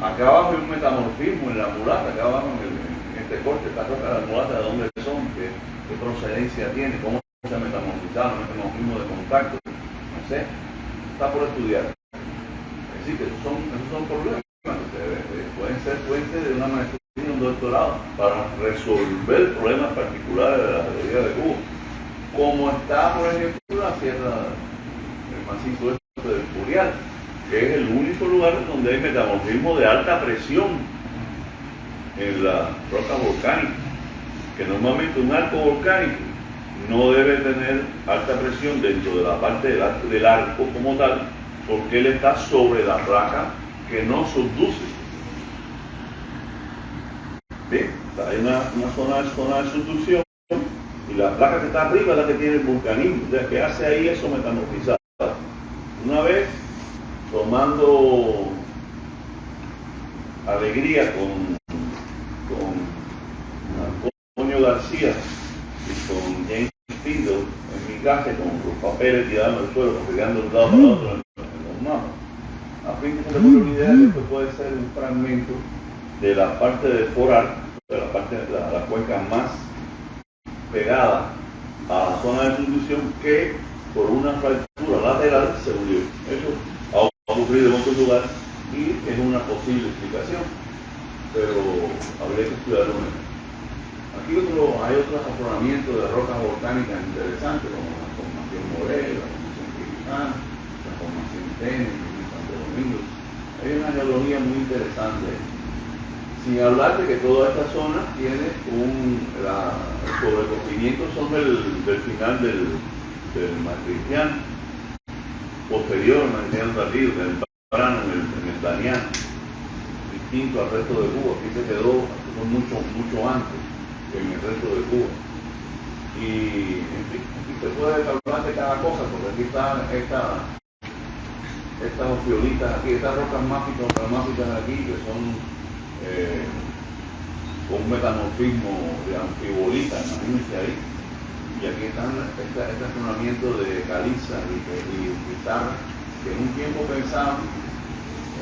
Acá abajo hay un metamorfismo en la mulata, acá abajo en este corte, esta roca de la mulata, ¿de dónde son? ¿Qué procedencia tiene? ¿Cómo se metamorfizaron? ¿Metamorfismo de contacto? No sé. Está por estudiar. Es decir, que esos son problemas que pueden ser fuente de una maestría y un doctorado para resolver problemas particulares de la geología de Cuba. Como está, por ejemplo, la sierra, el macizo del Purial, que es el único lugar donde hay metamorfismo de alta presión en la roca volcánica, que normalmente un arco volcánico no debe tener alta presión dentro de la parte del arco como tal, porque él está sobre la placa que no subduce. ¿Bien? Hay una zona de subducción y la placa que está arriba es la que tiene el vulcanismo, o sea, que hace ahí eso metamorfizado. Una vez tomando alegría con Antonio García y con James Fido en mi casa, con los papeles tirados en el suelo, peleando de un lado para otro en los mapas, a fin de que se le ponga una idea de que esto puede ser un fragmento de la parte de foral, de la parte de la cuenca más pegada a la zona de subducción, que por una fractura lateral se hundió. Eso ha ocurrido en otros lugares y es una posible explicación, pero habría que estudiarlo mejor. Aquí hay otros afloramientos de rocas volcánicas interesantes, como la formación Morel, la formación Quijana, la formación Tenes, en Santo Domingo. Hay una geología muy interesante. Sin hablar de que toda esta zona tiene los sobrecogimientos son del final del Maastrichtiano, posterior al Maastrichtiano tardío, del temprano en el Daniano, distinto al resto de Cuba. Aquí se quedó mucho antes que en el resto de Cuba. Y en fin, aquí se puede hablar de cada cosa, porque aquí están estas ofiolitas aquí, estas rocas máficas aquí, que son con un metamorfismo de anfibolita, imagínense ahí. Y aquí están este afloramiento de caliza y pizarra, que en un tiempo pensaban,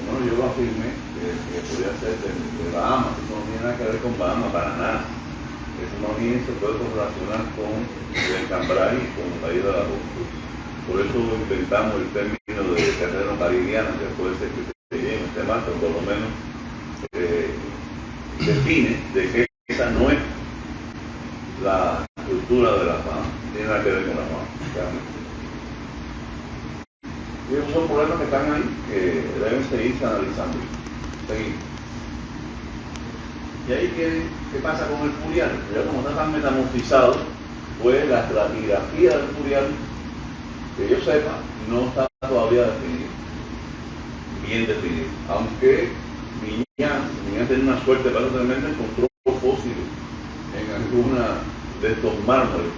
bueno, yo lo afirmé, que podía ser de Bahamas. Eso no tiene nada que ver con Bahamas para nada. Eso más bien se puede correlacionar con el Cambrai y con la isla de la Costa. Por eso inventamos el término de terreno caribeano, que puede ser que se llegue en este marco, por lo menos define de que esa no es la estructura de las Bahamas, no tiene nada que ver con las Bahamas. Y esos son problemas que están ahí, que deben seguirse analizando. Seguimos. Y ahí, ¿qué pasa con el Furial? Ya como está tan metamorfizado, pues la estratigrafía del Furial, que yo sepa, no está todavía bien definida. Aunque Miñán tiene una suerte para tremenda, encontró fósiles en alguna de estos mármoles.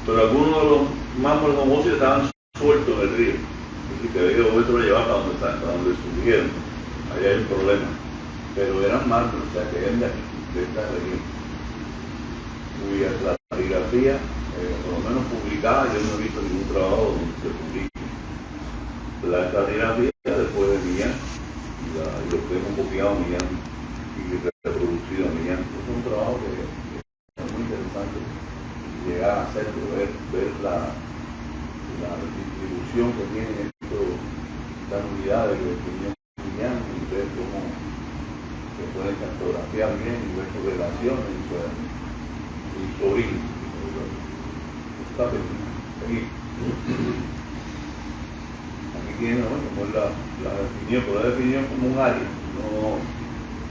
Pero algunos de los mármoles con fósiles estaban sueltos en el río. Y que había que volverlo a llevar para donde surgieron. Ahí hay un problema. Pero eran mármoles, o sea que eran de esta región. Cuya estratigrafía, por lo menos publicada, yo no he visto ningún trabajo donde se publique la estratigrafía después de Millán y lo que hemos copiado a Millán y reproducido a Millán. Es un trabajo que es muy interesante llegar a hacerlo, ver la distribución que tienen estas unidades que definió Millán y ver cómo se pueden cartografiar bien y ver sus relaciones y su origen. Está bien. Aquí tiene, bueno, como la definió como un área,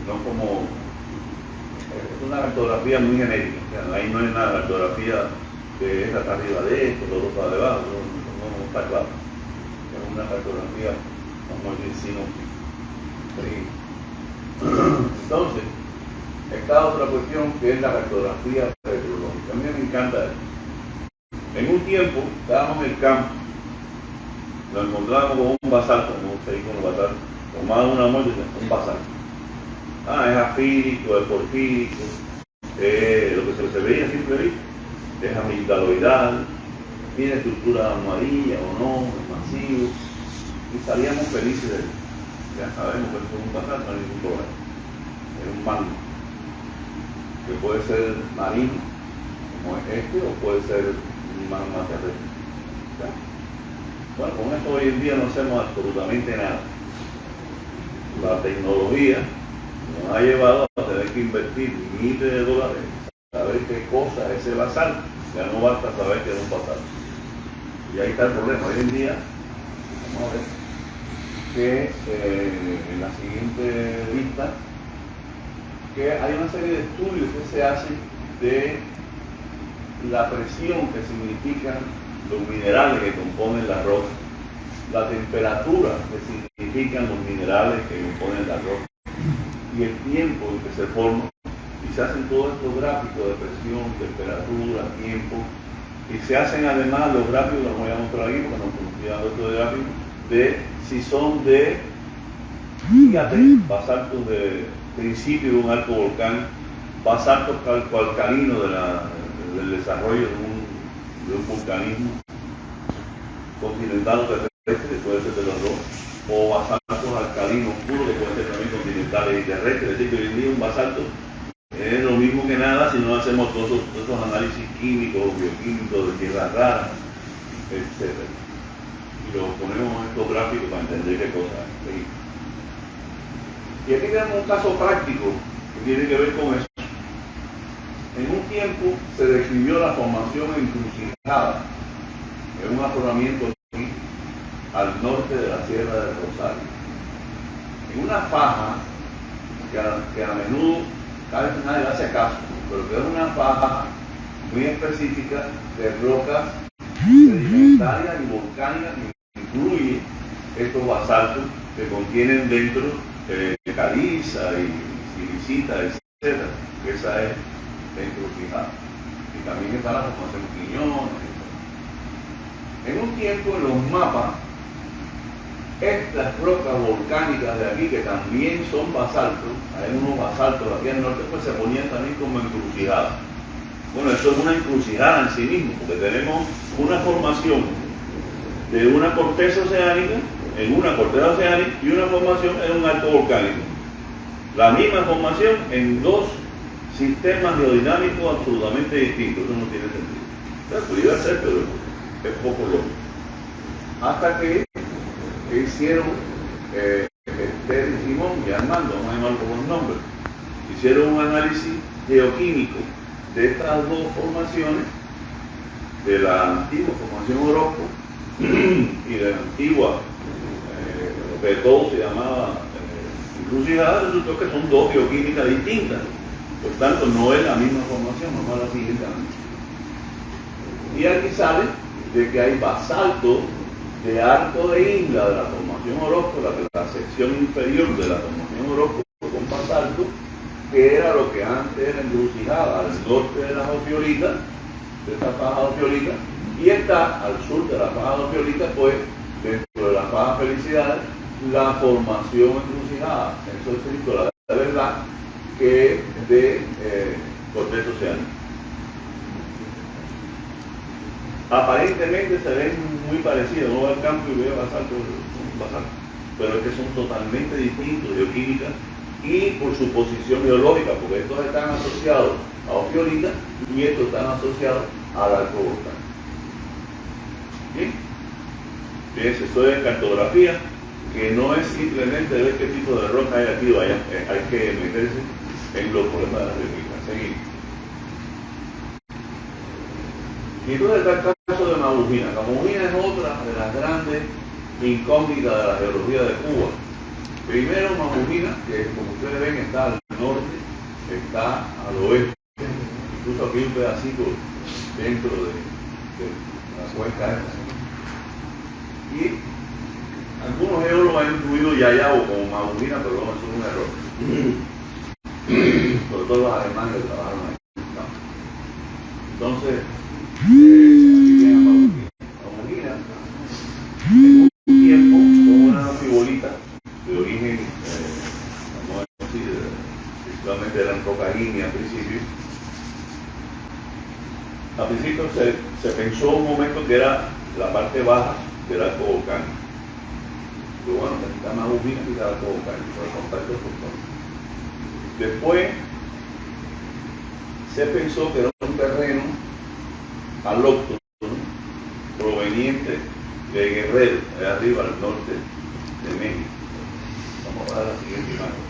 no como es una cartografía muy genérica. O sea, ahí no hay una cartografía de esta está arriba de esto, todo para debajo, no está claro. Es una cartografía, vamos a decir, sinóptica. Entonces, está otra cuestión que es la cartografía petrológica. A mí me encanta esto. En un tiempo estábamos en el campo, nos encontrábamos con un basalto, como se dice con un basalto, tomábamos una muestra y decían, un basalto. Es afírico, es porfírico, lo que se veía siempre es amigdaloidal, tiene estructura amarilla o no, es masivo, y salíamos felices de él. Ya sabemos que esto es un basalto, no hay ningún problema. Es un magma, que puede ser marino, como es este, o puede ser un magma terrestre. ¿Ya? Bueno, con esto hoy en día no hacemos absolutamente nada. La tecnología nos ha llevado a tener que invertir miles de dólares en saber qué cosa es ese basalto. Ya no basta saber que es un basalto. Y ahí está el problema. Hoy en día, vamos a ver, que en la siguiente lista, que hay una serie de estudios que se hacen de la presión que significan los minerales que componen la roca, la temperatura que significan los minerales que componen la roca y el tiempo en que se forman. Y se hacen todos estos gráficos de presión, temperatura, tiempo, y se hacen además los gráficos, los voy a mostrar aquí porque no conocía estos gráficos, de si son de, fíjate, basaltos de principio de un alto volcán, basaltos alcalinos del desarrollo de un vulcanismo continental o terrestre, puede ser de los dos, o basaltos alcalinos puros, que pueden ser también continentales y terrestres. Es decir, que hoy en día un basalto es lo mismo que nada si no hacemos todos esos análisis químicos, bioquímicos, de tierras raras, etc. Y lo ponemos en estos gráficos para entender qué cosa es. Y aquí tenemos un caso práctico que tiene que ver con eso. En un tiempo se describió la formación encrucijada en un afloramiento aquí al norte de la Sierra del Rosario. En una faja que a menudo cada vez nadie le hace caso, pero que es una faja muy específica de rocas sedimentarias y volcánicas que incluye estos basaltos que contienen dentro caliza y silicita, etc. Esa es la encrucijada. Y también está la formación Quiñones. En un tiempo en los mapas, estas rocas volcánicas de aquí, que también son basaltos, hay unos basaltos aquí al norte, pues se ponían también como encrucijadas. Bueno, eso es una encrucijada en sí mismo, porque tenemos una formación de una corteza oceánica, en una corteza oceánica, y una formación en un alto volcánico. La misma formación en dos sistemas geodinámicos absolutamente distintos. Eso no tiene sentido. Pero podría ser, pero es poco lógico. Hasta que hicieron Esther y Simón y Armando, vamos a llamarlo por los nombres, hicieron un análisis geoquímico de estas dos formaciones, de la antigua formación Orozco y de la antigua, lo que todo se llamaba encrucijada. Resultó que son dos geoquímicas distintas, por tanto no es la misma formación. Vamos a la siguiente análisis. Y aquí sale de que hay basalto de Arco de Isla de la formación Orozco, la sección inferior de la formación Orozco con basalto, que era lo que antes era encrucijada al norte de las Ofiolitas, de esta faja Ofiolita, y está al sur de la faja Ofiolita, pues dentro de la faja Felicidades, la formación encrucijada. Eso es escrito la verdad, que es de corteza oceánica. Aparentemente se ven muy parecidos, no va al campo y veo basalto, pero es que son totalmente distintos geoquímica y por su posición geológica, porque estos están asociados a Ofiolita y estos están asociados al arco volcánico. ¿Bien? Fíjense, esto es cartografía, que no es simplemente ver qué tipo de roca hay aquí o allá, hay que meterse en los problemas de la geológica. Seguimos. Y entonces está el caso de Mabujina. Mabujina es otra de las grandes incógnitas de la geología de Cuba. Primero, Mabujina, que como ustedes ven está al norte, está al oeste, incluso aquí un pedacito dentro de la cuenca esta. Y algunos geólogos han incluido Yayabo como Mabujina, pero no, eso es un error. Sobre todo los alemanes que trabajaron ahí. No. Entonces, Mabujina, en un tiempo, con una fibolita de origen, vamos a decir, principalmente eran rocas ígneas al principio. Al principio se pensó un momento que era la parte baja del arco volcánico. Pero bueno, necesita Mabujina y el arco volcánico, por el contacto frontal. Después se pensó que era un terreno alóctono proveniente de Guerrero, de arriba al norte de México. Vamos a ver la siguiente imagen.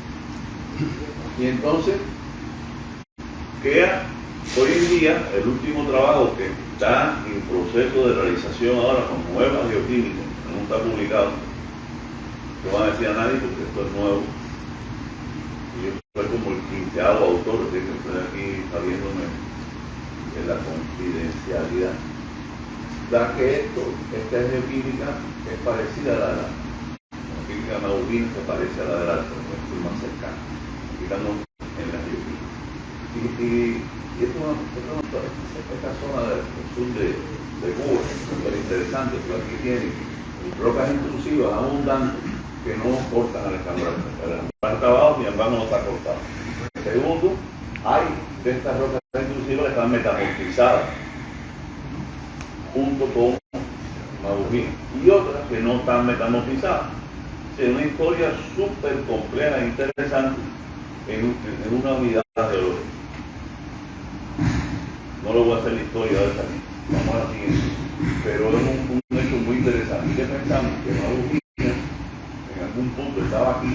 Y entonces queda hoy en día el último trabajo que está en proceso de realización ahora con nuevas geoquímicas, no está publicado, no van a decir a nadie porque esto es nuevo. Y yo soy como el 15º autor, que estoy aquí saliéndome en la confidencialidad, da que esta geoquímica es parecida a la química maurina, que parece a la del alto, es más cercana, aplicando en la geoquímica. Y esta zona del sur de Cuba es súper interesante, porque aquí tienen rocas intrusivas abundantes que no cortan al escambral. El escambral está abajo, sin embargo no está cortado. Segundo, hay de estas rocas intrusivas que están metamorfizadas junto con Magugina y otras que no están metamorfizadas. Es una historia súper compleja e interesante en una unidad geológica. No lo voy a hacer la historia de esta aquí, vamos a la siguiente. Pero es un hecho muy interesante. ¿Y qué pensamos? Que Magugina en algún punto estaba aquí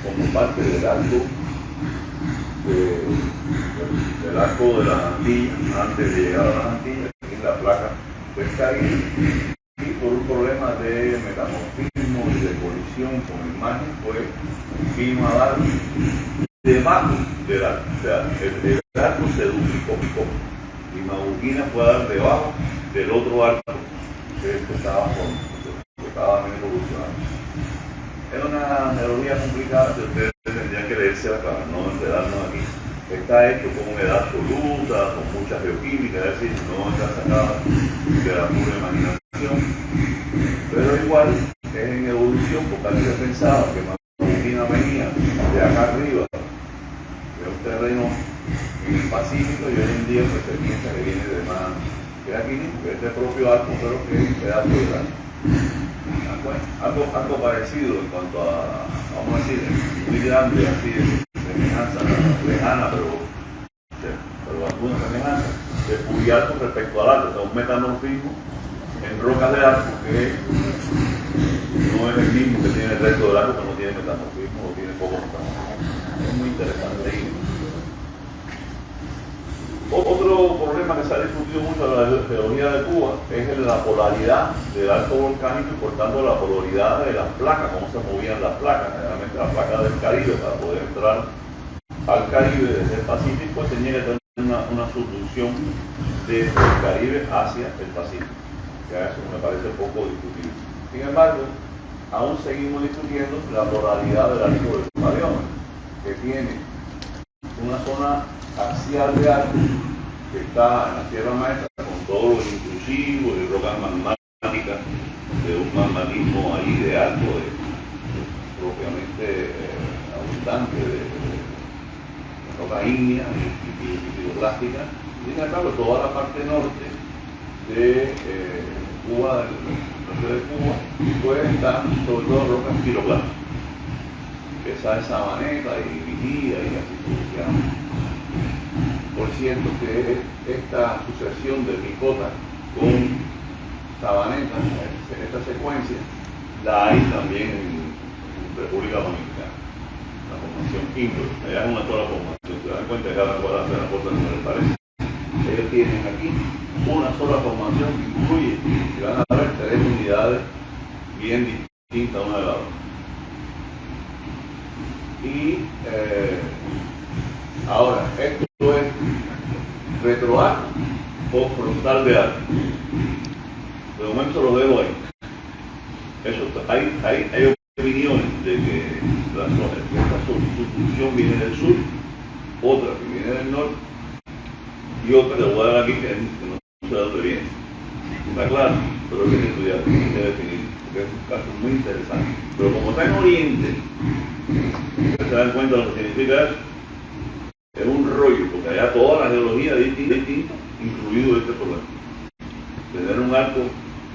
como parte del arco de las Antillas, antes de llegar a las Antillas, aquí en la placa pescarín, y por un problema de metamorfismo y de colisión con el margen, pues vino a dar debajo del arco. O sea, el arco se duplicó y Magugina fue a dar debajo del otro arco que estaba evolucionando. Es una geología complicada que ustedes tendrían que leerse para no enredarnos aquí. Está hecho con humedad absoluta, con mucha geoquímica, es decir, no está sacada de la pura imaginación. Pero igual es en evolución, porque alguien pensaba que Magugina venía de acá arriba, de un terreno en el Pacífico, y hoy en día pues, se piensa que viene de más, que aquí, que es del propio arco, pero que es un pedazo de arco. Algo parecido en cuanto a, vamos a decir, muy grande, así de semejanza lejana, pero alguna semejanza de Puyato respecto al arco, o sea, un metamorfismo en rocas de arco que no es el mismo que tiene el resto del arco, que no tiene metamorfismo o tiene poco metamorfismo. Es muy interesante. Otro problema que se ha discutido mucho en la geología de Cuba es la polaridad del arco volcánico y por tanto la polaridad de las placas, cómo se movían las placas. Generalmente la placa del Caribe, para poder entrar al Caribe desde el Pacífico, tenía que tener una subducción desde el Caribe hacia el Pacífico. Ya eso me parece poco discutible. Sin embargo, aún seguimos discutiendo la polaridad del arco del Parión, que tiene una zona axial de arco que está en la Sierra Maestra con todos los intrusivos y rocas magmáticas de un magmatismo ahí de arco propiamente abundante de roca ígnea y fibrobláctica. Sin embargo, toda la parte norte de Cuba, del norte de Cuba, pues está sobre todo rocas fibroblácticas. Esa es Sabaneta y Vigía y así sucesivamente. Por cierto que esta sucesión de Picota con Sabaneta, esta secuencia, la hay también en República Dominicana, la formación Kimber. Allá es una sola formación, se dan cuenta que cada cual hace la cosa que les parece. Ellos tienen aquí una sola formación que incluye, y van a ver, 3 unidades bien distintas una de la otra. Y ahora, esto es retroarco o frontal de arco. De momento lo dejo ahí. Eso, hay opiniones de que esta subducción viene del sur, otra que viene del norte, y otra que voy a dar aquí que no sé de dónde viene. Está claro, pero hay que estudiar, hay que definir, porque es un caso muy interesante. Pero como está en Oriente, se dan cuenta de lo que significa eso. Es un rollo, porque allá toda la geología es distinta, incluido este problema. Tener un arco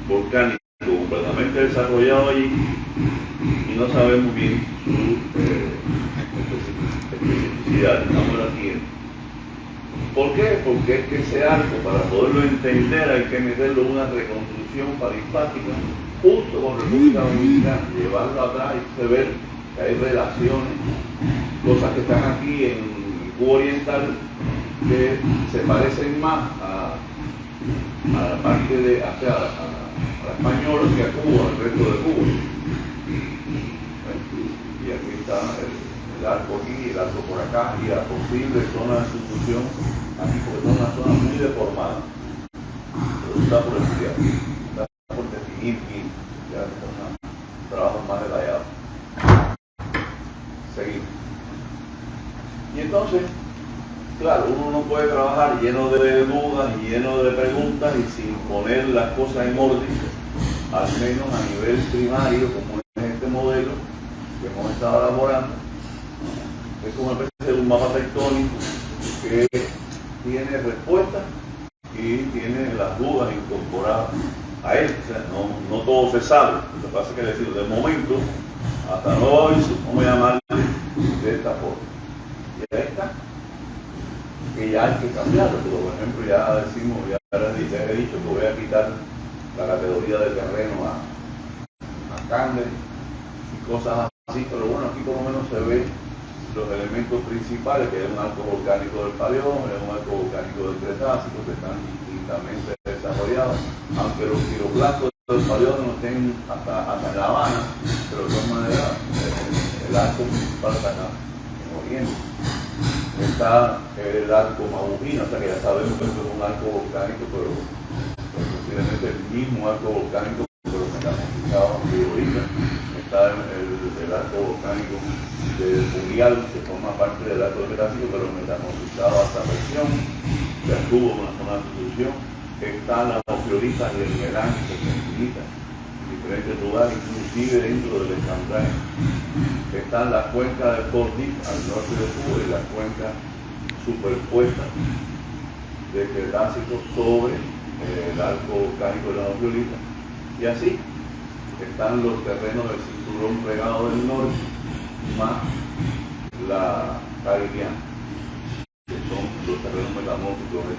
volcánico completamente desarrollado allí y no sabemos bien su especificidad. Estamos en la siguiente. ¿Por qué? Porque es que ese arco, para poderlo entender, hay que meterlo en una reconstrucción paripática justo con República Dominicana, llevarlo atrás y ver que hay relaciones, cosas que están aquí en Cuba Oriental que se parecen más a la parte de, o sea, a la española que a Cuba, al resto de Cuba. Y aquí está el arco aquí, el arco por acá, y la posible zona de sustitución aquí porque es una zona muy deformada, pero está por estudiar, está por definir y ya son trabajos más detallados. Seguimos. Y entonces, claro, uno no puede trabajar lleno de dudas y lleno de preguntas y sin poner las cosas en orden, al menos a nivel primario, como es este modelo que hemos estado elaborando. Es como una especie de un mapa tectónico que tiene respuestas y tiene las dudas incorporadas a él. O sea, no todo se sabe. Lo que pasa es que decir, de momento, hasta nuevo aviso, vamos a llamarle de esta forma. Y ahí está. Que ya hay que cambiarlo. Por ejemplo, ya decimos, ya he dicho que voy a quitar la categoría de terreno a Candel y cosas así, pero bueno, aquí por lo menos se ve los elementos principales, que es un arco volcánico del Paleón, es un arco volcánico del Cretácico, que están distintamente desarrollados, aunque los piroclastos del Paleón no estén hasta en La Habana, pero de todas maneras el arco principal está acá, en Oriente. Está el arco Mabujina, o sea que ya sabemos que esto es un arco volcánico, pero posiblemente el mismo arco volcánico, pero metamorfizado de origen. Está el arco volcánico de Furial, que forma parte del arco del Cretácico, pero metamorfizado a esta región, que tuvo una zona de sucesión. Están las ofiolitas y el Melán, que se infinitas en diferentes lugares, inclusive dentro del Escambray. Están las cuencas de Fort Dix al norte de Cuba y las cuencas superpuestas del Cretácico sobre el arco volcánico de la ofiolita. Y así están los terrenos del cinturón plegado del norte más la Caribiana, que son los terrenos metamórficos de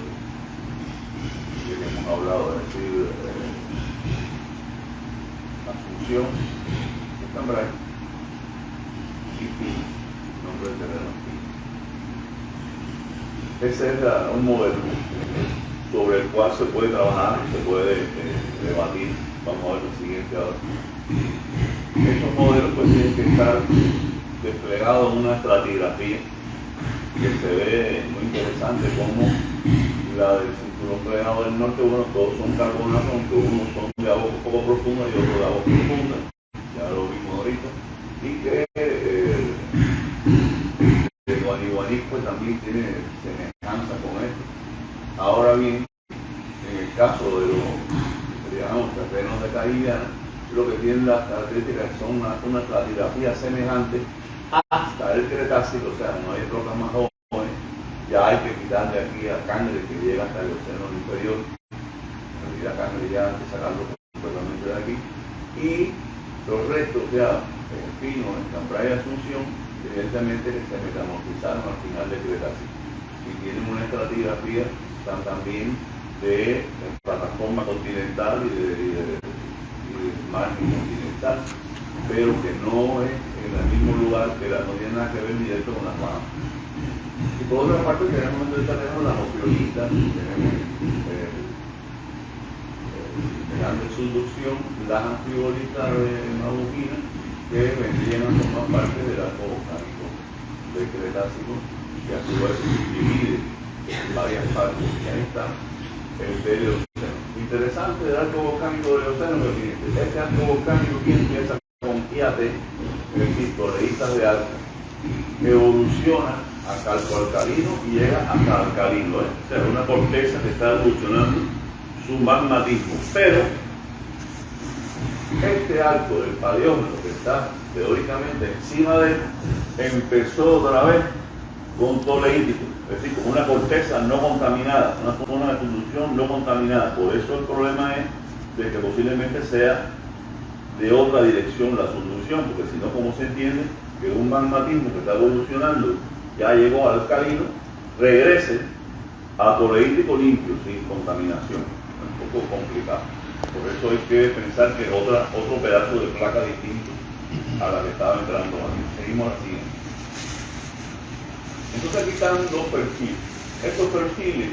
que hemos hablado, es decir, Asunción, Escambray y Pino, nombre del terreno Pino. Ese es un modelo sobre el cual se puede trabajar y se puede debatir. Vamos a ver lo siguiente ahora. Estos modelos pues tienen que estar desplegados en una estratigrafía que se ve muy interesante, como la del cinturón plegado del norte. Bueno, todos son carbonatos, aunque unos son de agua poco profunda y otros de agua profunda, ya lo vimos ahorita, y que el Guaniguaní pues también tiene semejanza con esto. Ahora bien, en el caso de los terrenos de Caribiana, lo que tienen las características son una estratigrafía semejante hasta el Cretácico, o sea, no hay rocas más jóvenes, ya hay que quitarle aquí a Cangre que llega hasta el océano inferior, a Cangre ya hay que sacarlo completamente de aquí, y los restos, o sea, el Pino, el Cambray y Asunción, evidentemente se metamorfizaron al final del Cretácico y tienen una estratigrafía también de plataforma continental y de margen continental, pero que no es en el mismo lugar, que no tiene nada que ver directo con las manos. Y por otra parte tenemos las ofiolitas, tenemos de grande subducción, las anfibolitas de Mabujina, que vendrían a formar parte del arco volcánico del Cretácico, que a su vez se divide en varias partes, y ahí está el del océano. Interesante del arco volcánico del océano, que este arco volcánico que empieza con Iate, es decir, coleítas de arco, evoluciona a calcoalcalino y llega hasta alcalino, o sea, una corteza que está evolucionando su magmatismo. Pero este arco del paleómetro que está teóricamente encima de él empezó otra vez con toleítico, es decir, con una corteza no contaminada, una zona de conducción no contaminada. Por eso el problema es de que posiblemente sea de otra dirección la subducción, porque si no, ¿cómo se entiende que un magmatismo que está evolucionando ya llegó al alcalino, regrese a toleítico limpio, sin contaminación? Es un poco complicado. Por eso hay que pensar que es otro pedazo de placa distinto a la que estaba entrando antes. Seguimos así. Entonces aquí están dos perfiles. Estos perfiles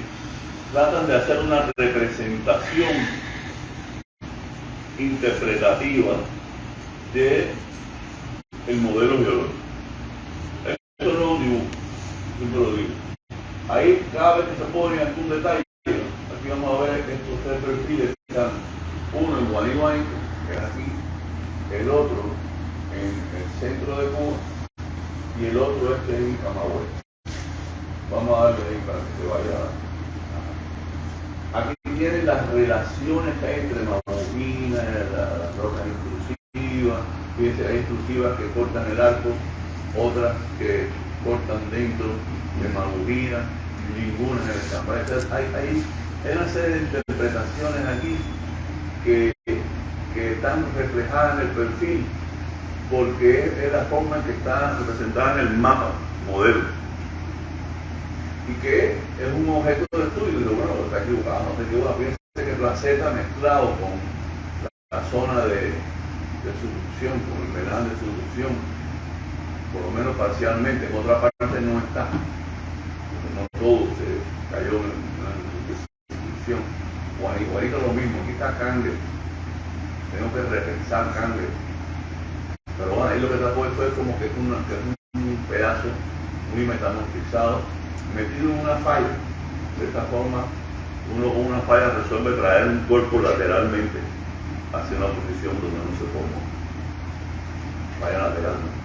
tratan de hacer una representación interpretativa de el modelo geológico. Esto no es un dibujo, siempre lo digo. Ahí cada vez que se pone algún detalle, aquí vamos a ver estos tres perfiles que están, uno en Guanihuay, que es aquí, el otro en el centro de Cuba y el otro en Camagüey. Vamos a darle ahí para que se vaya. Aquí tienen las relaciones que hay entre Mamogina, las rocas intrusivas. Fíjense, hay intrusivas que cortan el arco, otras que cortan dentro de Mamogina, ninguna en el campo. Hay una serie de interpretaciones aquí que están reflejadas en el perfil, porque es la forma en que está representada en el mapa modelo. Y que es un objeto de estudio. Y digo, bueno, está equivocado, no se equivoca. Fíjense que Placeta mezclado con la zona de subducción, con el penal de subducción, por lo menos parcialmente, en otra parte no está. No todo se cayó en la subducción. Igualito lo mismo, aquí está Cangre. Tengo que repensar Cangre. Pero bueno, ahí lo que trajo fue como que es un pedazo muy metamorfizado, metido en una falla. De esta forma, uno con una falla resuelve traer un cuerpo lateralmente hacia una posición donde no se formó. Falla lateralmente.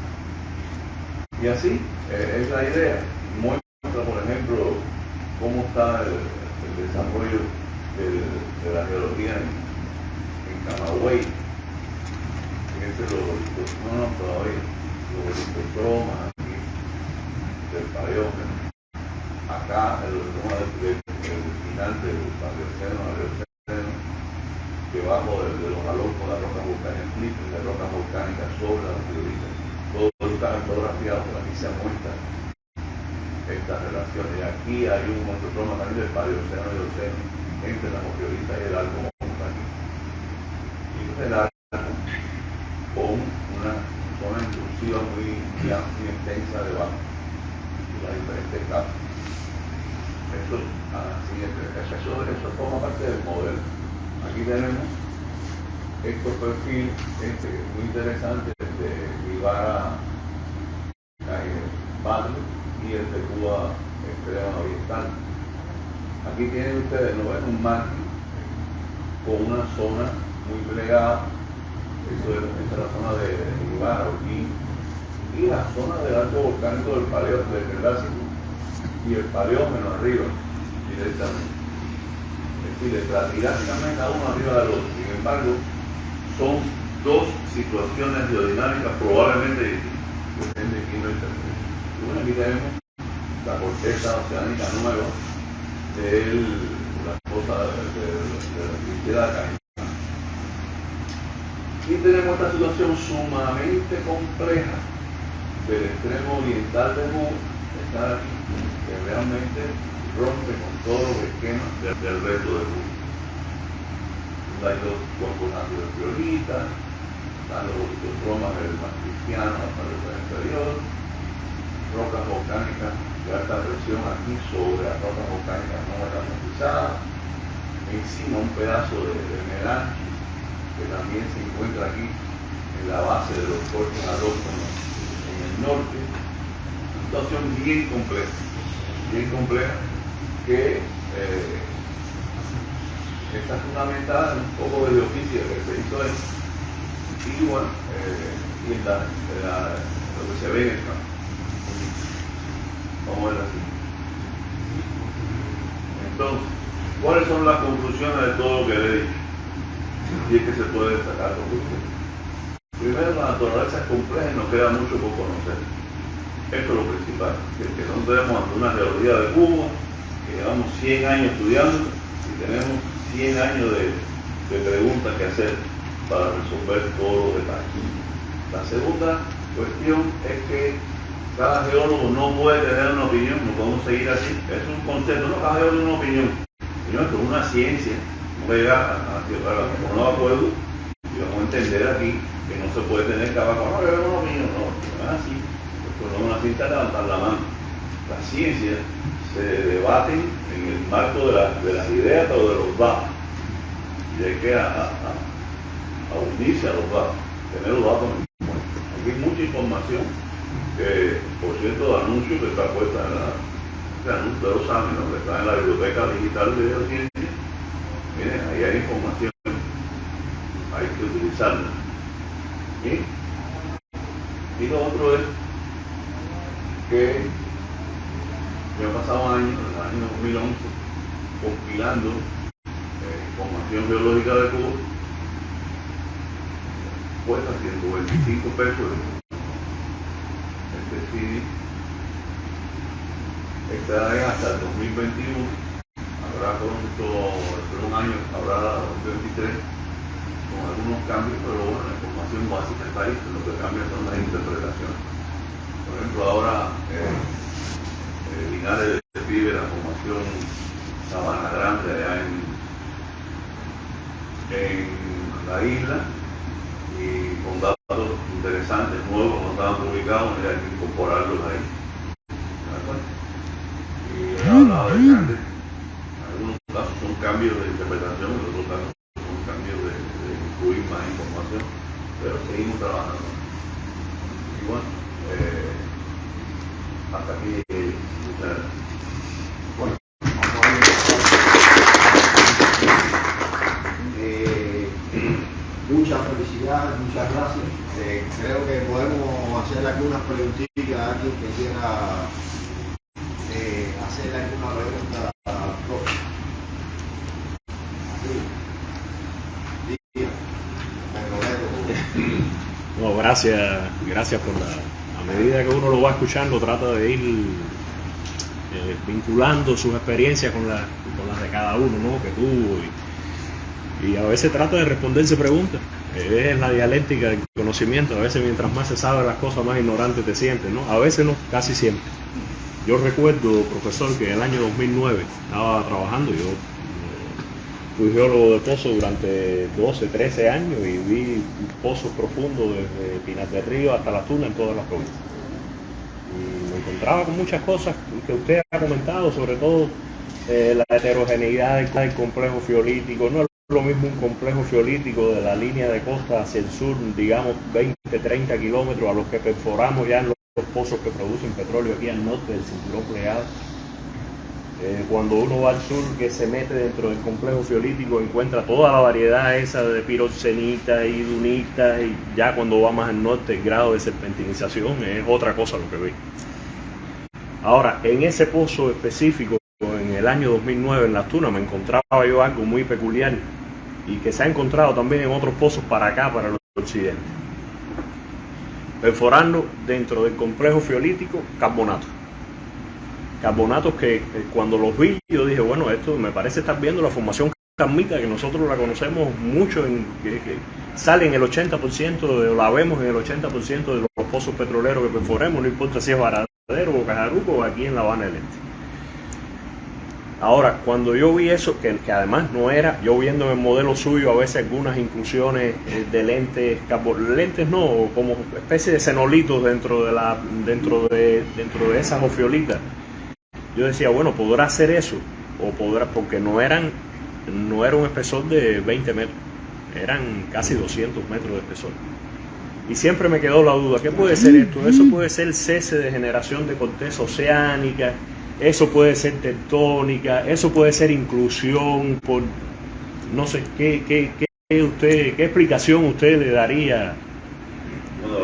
Y así es la idea. Muestra, por ejemplo, cómo está el desarrollo de la geología en Camagüey. Fíjense los litostromas aquí del paleógeno. Acá el final del paleoceno, debajo de los galopos de rocas volcánicas, de rocas volcánicas sobre las piedritas. Todo está cartografiado, pero aquí se muestran estas relaciones. Y aquí hay un montotroma también del paleoceno y el océano entre las piedritas y el arco volcánico. Y el arco con una zona intrusiva muy extensa debajo y las diferentes capas. Eso forma parte del modelo. Aquí tenemos estos perfiles muy interesantes de Guevara Badro y el de Cuba extrema oriental. Aquí tienen ustedes, ¿no ven? Un margen con una zona muy plegada. Esta es la zona de Guevara, y la zona del arco volcánico del Paleógeno, del Cretácico, y el Paleógeno arriba, directamente. Es decir, estratigráficamente cada uno arriba del otro. Sin embargo, son dos situaciones geodinámicas probablemente distintas. Depende de quién lo interprete. Bueno, aquí tenemos la corteza oceánica nueva de la cosa de la cristiana caída. Y tenemos esta situación sumamente compleja del extremo oriental de Mu, está aquí, que realmente rompe con todos los esquemas del resto del mundo. Hay dos cuerpos ácidos prioritas, están los litostromas del mar cristiano hasta el inferior, rocas volcánicas de alta presión aquí sobre las rocas volcánicas no metamorfizadas, encima un pedazo de melange que también se encuentra aquí en la base de los cortes alóctonos en el norte. Una situación bien compleja que está fundamentada en un poco de geofisia que se hizo ahí y bueno, y lo que se ve en el campo. Vamos a ver así. Entonces, ¿cuáles son las conclusiones de todo lo que le he dicho? Y es que se puede destacar conclusiones. Primero, la naturaleza es compleja y nos queda mucho por conocer. Eso es lo principal. Que no tenemos una geología de Cuba, que llevamos 100 años estudiando y tenemos 100 años de preguntas que hacer para resolver todos los detalles. La segunda cuestión es que cada geólogo no puede tener una opinión, no podemos seguir así. Es un concepto, no cada geólogo tiene una opinión. Esto es una ciencia. No llega a un acuerdo y vamos a entender aquí que no se puede tener cada cosa, no es una opinión, no es así. Esto no es una ciencia de levantar la mano. Las ciencias se debaten en el marco de las ideas o de los datos. Y hay que unirse a los datos, tener los datos en cuenta. Aquí hay mucha información, que por cierto anuncio que está puesta en ese anuncio, ustedes lo saben, ¿no? Que está en la biblioteca digital de Geociencia. Miren, ahí hay información, hay que utilizarla. Y lo otro es que yo he pasado años, en el año 2011, compilando información biológica de Cuba. Cuesta $125 este CD. Esta es hasta el 2021. Habrá pronto, en un año, habrá 2023 con algunos cambios, pero bueno, la información básica está ahí, lo que cambia son las interpretaciones. Por ejemplo, ahora Linares describe la formación Sabana Grande allá en la isla, y con datos interesantes, nuevos, no estaban publicados, y hay que incorporarlos ahí. Y he hablado de grandes, en algunos casos son cambios de interpretación, en otros casos son cambios de incluir más información, pero seguimos trabajando. Y bueno, hasta aquí, muchas gracias. Bueno, muchas felicidades, muchas gracias. Creo que podemos hacerle algunas preguntitas a alguien que quiera hacerle alguna pregunta al profe. No, gracias por a medida que uno lo va escuchando, trata de ir vinculando sus experiencias con las de cada uno, ¿no? Que tuvo, y a veces trata de responderse preguntas. Es la dialéctica del conocimiento. A veces mientras más se sabe las cosas, más ignorante te sientes, ¿no? A veces no, casi siempre. Yo recuerdo, profesor, que en el año 2009 estaba trabajando, yo fui geólogo de pozos durante 12, 13 años y vi pozos profundos desde Pinar del Río hasta La Tuna en todas las provincias. Y me encontraba con muchas cosas que usted ha comentado, sobre todo la heterogeneidad del complejo fiolítico. No es lo mismo un complejo fiolítico de la línea de costa hacia el sur, digamos 20, 30 kilómetros, a los que perforamos ya en los pozos que producen petróleo aquí al norte del cinturón plegado. Cuando uno va al sur, que se mete dentro del complejo fiolítico, encuentra toda la variedad esa de piroxenita y dunita, y ya cuando va más al norte el grado de serpentinización es otra cosa lo que ve. Ahora, en ese pozo específico, en el año 2009 en Las Tunas, me encontraba yo algo muy peculiar y que se ha encontrado también en otros pozos para acá, para el occidente. Perforando dentro del complejo fiolítico carbonatos. Carbonatos que cuando los vi yo dije, bueno, esto me parece estar viendo la formación carmita, que nosotros la conocemos mucho, que sale en el 80%, la vemos en el 80% de los pozos petroleros que perforemos, no importa si es Varadero o Cajaruco o aquí en La Habana del Este. Ahora, cuando yo vi eso, que además no era, yo viendo en el modelo suyo a veces algunas inclusiones de lentes, lentes no, como especie de cenolitos dentro de esas ofiolitas. Yo decía, bueno, podrá hacer eso, o podrá, porque no era un espesor de 20 metros, eran casi 200 metros de espesor. Y siempre me quedó la duda, ¿qué puede ser esto? Eso puede ser cese de generación de corteza oceánica, eso puede ser tectónica, eso puede ser inclusión por, no sé, ¿qué explicación usted le daría? Bueno,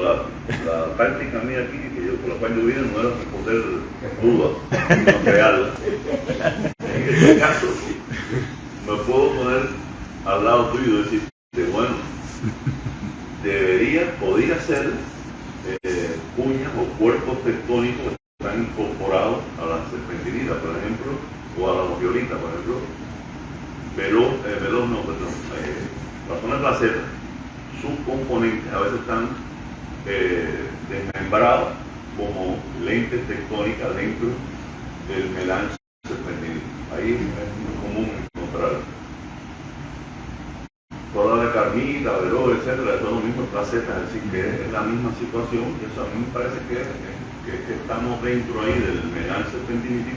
la práctica mía aquí, que yo por la cual yo vine, no era responder dudas, sino crearlas. En este caso, me puedo poner al lado tuyo y decir que, bueno, podría ser cuñas o cuerpos tectónicos que están incorporados a la serpentinita, por ejemplo, o a la ofiolita, por ejemplo. La zona placeta, sus componentes a veces están desmembrados como lentes tectónicas dentro del melange serpentinita. Ahí es muy común encontrar toda la carmita, veloz, etcétera, son los mismos placetas, es decir, que es la misma situación, y eso a mí me parece que estamos dentro ahí del melange serpentinita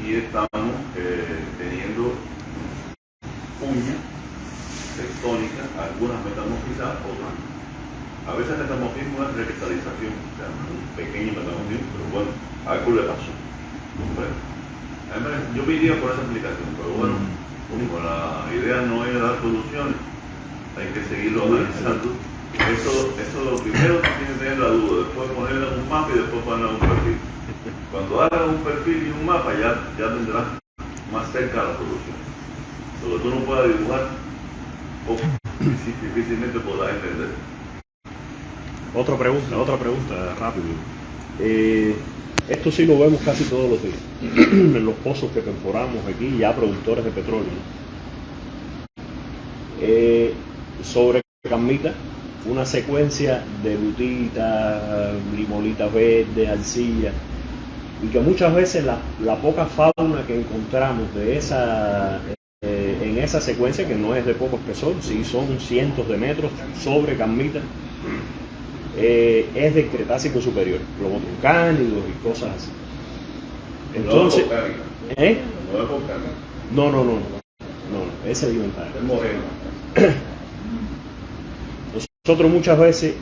y estamos teniendo cuñas tectónicas, algunas metamorfizadas, otras no. A veces el metamorfismo es recristalización, o sea, un pequeño metamorfismo, pero bueno, algo le pasó. Yo me iría por esa explicación, pero bueno, como la idea no es dar soluciones, hay que seguirlo analizando. Eso lo primero que tiene que tener la duda, después ponerle un mapa y después ponerle un perfil. Cuando hagas un perfil y un mapa ya tendrás más cerca la solución. Lo que tú no puedas dibujar, difícilmente podrás entender. Otra pregunta, rápido. Esto sí lo vemos casi todos los días, en los pozos que perforamos aquí, ya productores de petróleo, ¿no? Sobre Carmita, una secuencia de lutitas, limolitas verdes, arcilla, y que muchas veces la poca fauna que encontramos de en esa secuencia, que no es de poco espesor, sí son cientos de metros sobre Carmita, es del Cretácico superior, globotruncánidos y cosas así. Entonces, no es volcánica. No, ese es alimentario. Es moreno. Nosotros muchas veces,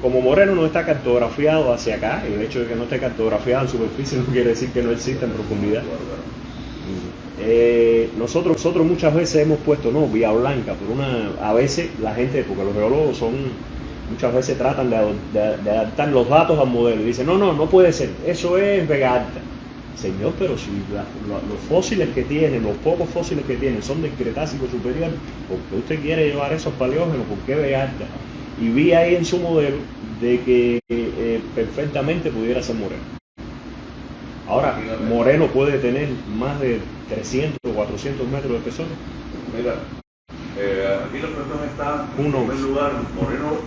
como Moreno no está cartografiado hacia acá, el hecho de que no esté cartografiado en superficie no quiere decir que no exista en profundidad. Nosotros muchas veces hemos puesto Vía Blanca, a veces la gente, porque los geólogos muchas veces tratan de adaptar los datos al modelo y dicen, no puede ser, eso es Vega Alta. Señor, pero si los fósiles que tienen, los pocos fósiles que tienen son del Cretácico superior, ¿por qué usted quiere llevar esos paleógenos? ¿Por qué Vega Alta? Y vi ahí en su modelo de que perfectamente pudiera ser Moreno. Ahora, Moreno puede tener más de 300 o 400 metros de espesor. Mira, aquí la cuestión está, en primer lugar, Moreno,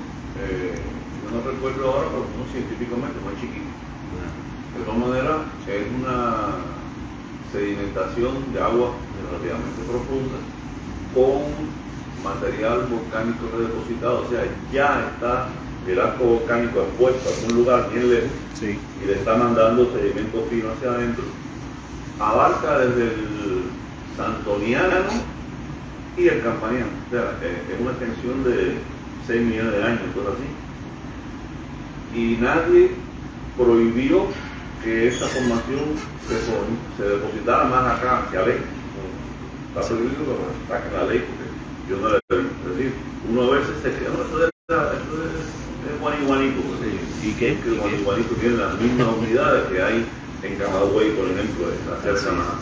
no recuerdo ahora, pero no científicamente, muy chiquito. De todas maneras, es una sedimentación de agua relativamente profunda con material volcánico redepositado, o sea, ya está el arco volcánico expuesto a un lugar bien lejos, sí, y le está mandando sedimento fino hacia adentro. Abarca desde el Santoniano y el Campaniano, o sea, es una extensión de 6 millones de años, cosas así. Y nadie prohibió que esa formación se depositara más acá hacia lejos. Está prohibido que saquen la ley, porque yo no le digo. Es decir, uno a veces se queda, esto es guaniguanico. Sí. ¿Y qué? Que el guaniguanico tiene las mismas unidades que hay en Camagüey, por ejemplo, en la Sierra Samaná.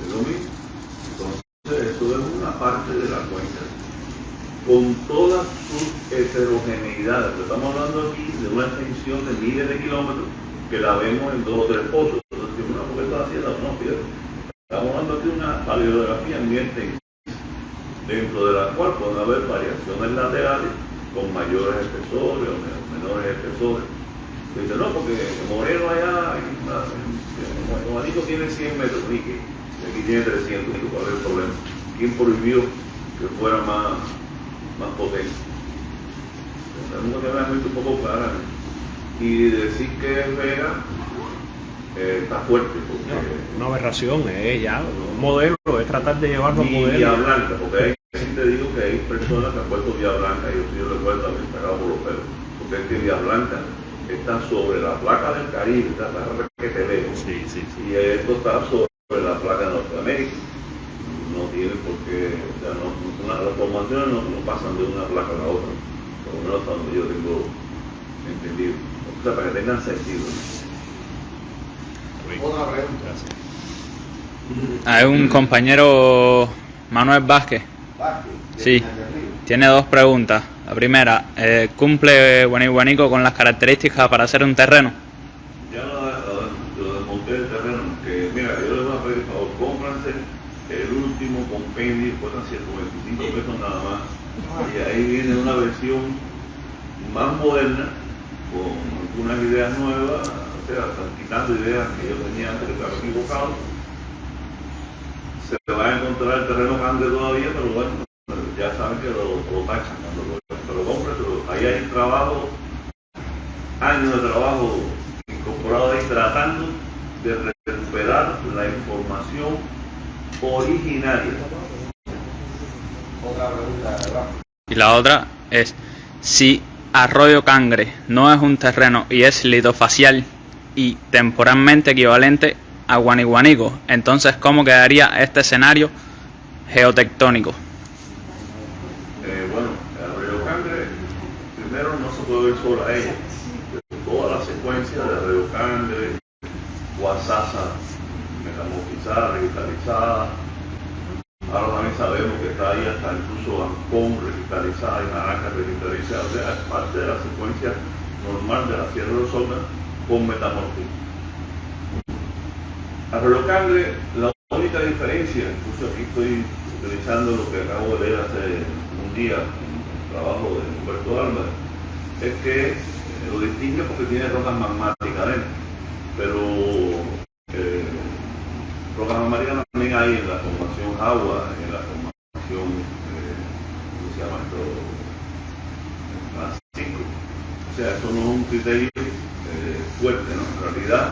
Es lo mismo. Entonces, eso es una parte de la cuenca, con todas sus heterogeneidades. Estamos hablando aquí de una extensión de miles de kilómetros que la vemos en 2 o 3 pozos. Entonces, ¿por qué está haciendo? No, fíjate. Estamos hablando aquí de una paleografía muy extensa, dentro de la cual pueden haber variaciones laterales con mayores espesores o menores espesores. Dice, no, porque Moreno allá, el Guanico tiene 100 metros, y aquí tiene 300, ¿cuál es el problema? ¿Quién prohibió que fuera más potente? Tenemos que ver un poco clara. Y decir que es Vega está fuerte, porque una aberración, ya un modelo, es tratar de llevarlo a modelo. Vía Blanca, porque ahí sí te digo que hay personas que han puesto Vía Blanca, y yo recuerdo haber pegado por los pelos, porque es que Vía Blanca está sobre la placa del Caribe, está la que te veo, sí. Y esto está sobre la placa de Norteamérica. No tiene por qué, o sea, las formaciones no pasan de una placa a la otra, por lo menos hasta donde yo tengo entendido. O sea, para que tengan sentido. Otra pregunta. Hay un compañero, Manuel Vázquez. Sí, tiene 2 preguntas. La primera, ¿cumple Guanico con las características para hacer un terreno? Ya lo desmonté el terreno, que mira, yo les voy a pedir por favor, cómpranse el último compendio, cuestan 125 pesos nada más, y ahí viene una versión más moderna, con algunas ideas nuevas, o sea, están quitando ideas que yo tenía antes que estaba equivocado. Se va a encontrar el terreno grande todavía, pero bueno, ya saben que lo tachan cuando lo compren, pero ahí hay trabajo, años de trabajo incorporado ahí, tratando de recuperar la información originaria. Otra pregunta, ¿verdad? Y la otra es, si Arroyo Cangre no es un terreno y es litofacial, y temporalmente equivalente a Guanico. Entonces, ¿cómo quedaría este escenario geotectónico? Bueno, el Río Cangre, primero no se puede ver solo a ella. Toda la secuencia de Río Cangre, Guasasa, metamorfizada, revitalizada. Ahora también sabemos que está ahí hasta incluso Ancón revitalizada y Naranja revitalizada. O sea, es parte de la secuencia normal de la Sierra de Osorno con metamorfismo. Arroyo Cangre, la única diferencia, incluso aquí estoy utilizando lo que acabo de leer hace un día, un trabajo de Humberto Álvarez, es que lo distingue porque tiene rocas magmáticas adentro, pero rocas magmáticas también hay en la formación Agua, en la formación, ¿cómo se llama esto? Francisco. O sea, eso no es un criterio fuerte, ¿no? En realidad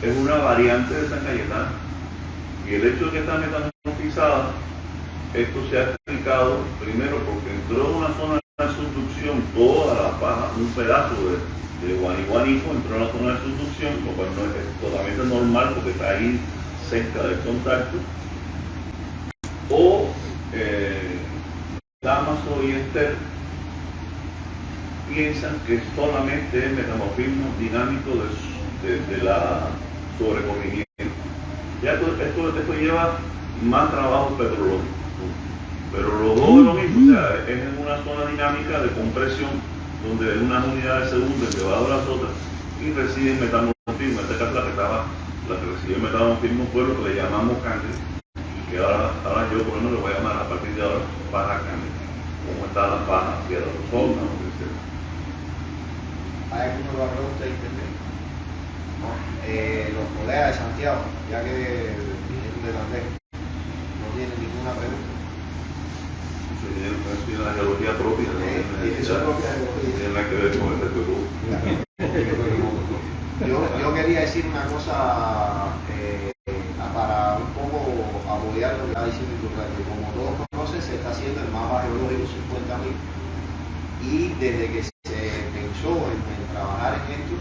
es una variante de San Cayetano. Y el hecho de que está metamorfizada, esto se ha explicado primero porque entró en una zona de subducción, toda la paja, un pedazo de Guanico entró en la zona de subducción, lo cual no es totalmente normal porque está ahí cerca del contacto. O Damaso y Ester piensan que solamente es metamorfismo dinámico de la sobrecorrimiento. Ya esto lleva más trabajo petrológico, pero los dos es lo mismo, o sea, es en una zona dinámica de compresión donde unas unidades se hunden debajo de las otras y reciben metamorfismo. En este caso la que recibe metamorfismo fue lo que le llamamos cangre, que ahora yo por lo menos le voy a llamar a partir de ahora paja cangre, como está la paja Sierra de Osorno, etc. ¿Hay alguno lo habrá usted internet? No. Los colegas de Santiago, ya que vinieron de Tandé, no tienen ninguna pregunta. Tiene la geología propia, Tiene su propia geología. Tiene nada que ver con el resto del grupo. Yo quería decir una cosa para un poco apoyar lo que está diciendo Iturralde. Como todos conocen, se está haciendo el mapa geológico 50.000 y desde que se pensó en trabajar en esto,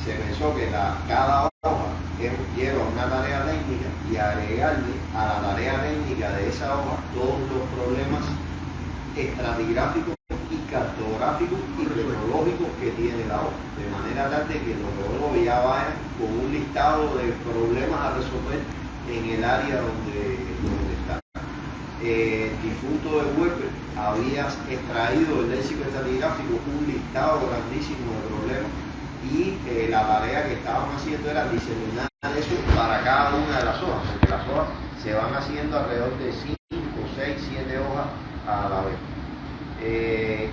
se pensó que cada hoja lleva una tarea técnica y agregarle a la tarea técnica de esa hoja todos los problemas estratigráficos y cartográficos y meteorológicos que tiene la hoja, de manera tal de que los geólogos ya vayan con un listado de problemas a resolver en el área donde está. El difunto de Weber había extraído del léxico estratigráfico un listado grandísimo de problemas y la tarea que estaban haciendo era diseminar eso para cada una de las hojas, porque las hojas se van haciendo alrededor de 5, 6, 7 hojas a la vez.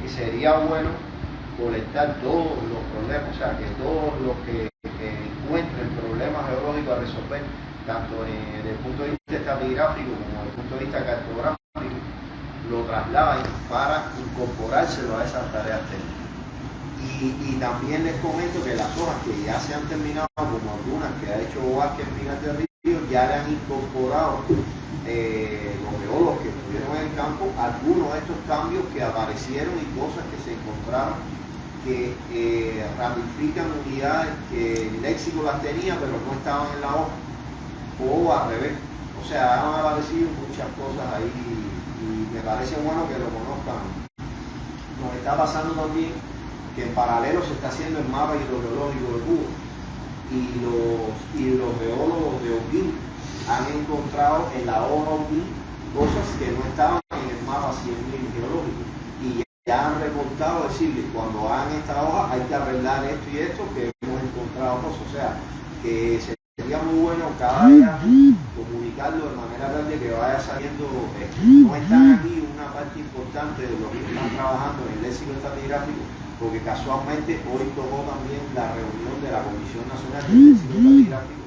Sería bueno colectar todos los problemas, o sea, que todos los que encuentren problemas geológicos a resolver, tanto desde el punto de vista estratigráfico como desde el punto de vista cartográfico, lo trasladen para incorporárselo a esas tareas técnicas. Y también les comento que las hojas que ya se han terminado, como algunas que ha hecho Vázquez Pinar del Río, ya le han incorporado los geólogos que estuvieron en el campo algunos de estos cambios que aparecieron y cosas que se encontraron que ramifican unidades que el léxico las tenía pero no estaban en la hoja, o al revés. O sea, han aparecido muchas cosas ahí y me parece bueno que lo conozcan. Nos está pasando también que en paralelo se está haciendo el mapa hidrogeológico de Cuba y los geólogos de Holguín han encontrado en la hoja Holguín cosas que no estaban en el mapa 100.000 geológico y ya han reportado decirles cuando hagan esta hoja hay que arreglar esto y esto que hemos encontrado cosas. O sea, que sería muy bueno cada día comunicarlo de manera tal de que vaya saliendo esto. No están aquí una parte importante de lo que están trabajando en el léxico estratigráfico, porque casualmente hoy tocó también la reunión de la Comisión Nacional del Léxico Estratigráfico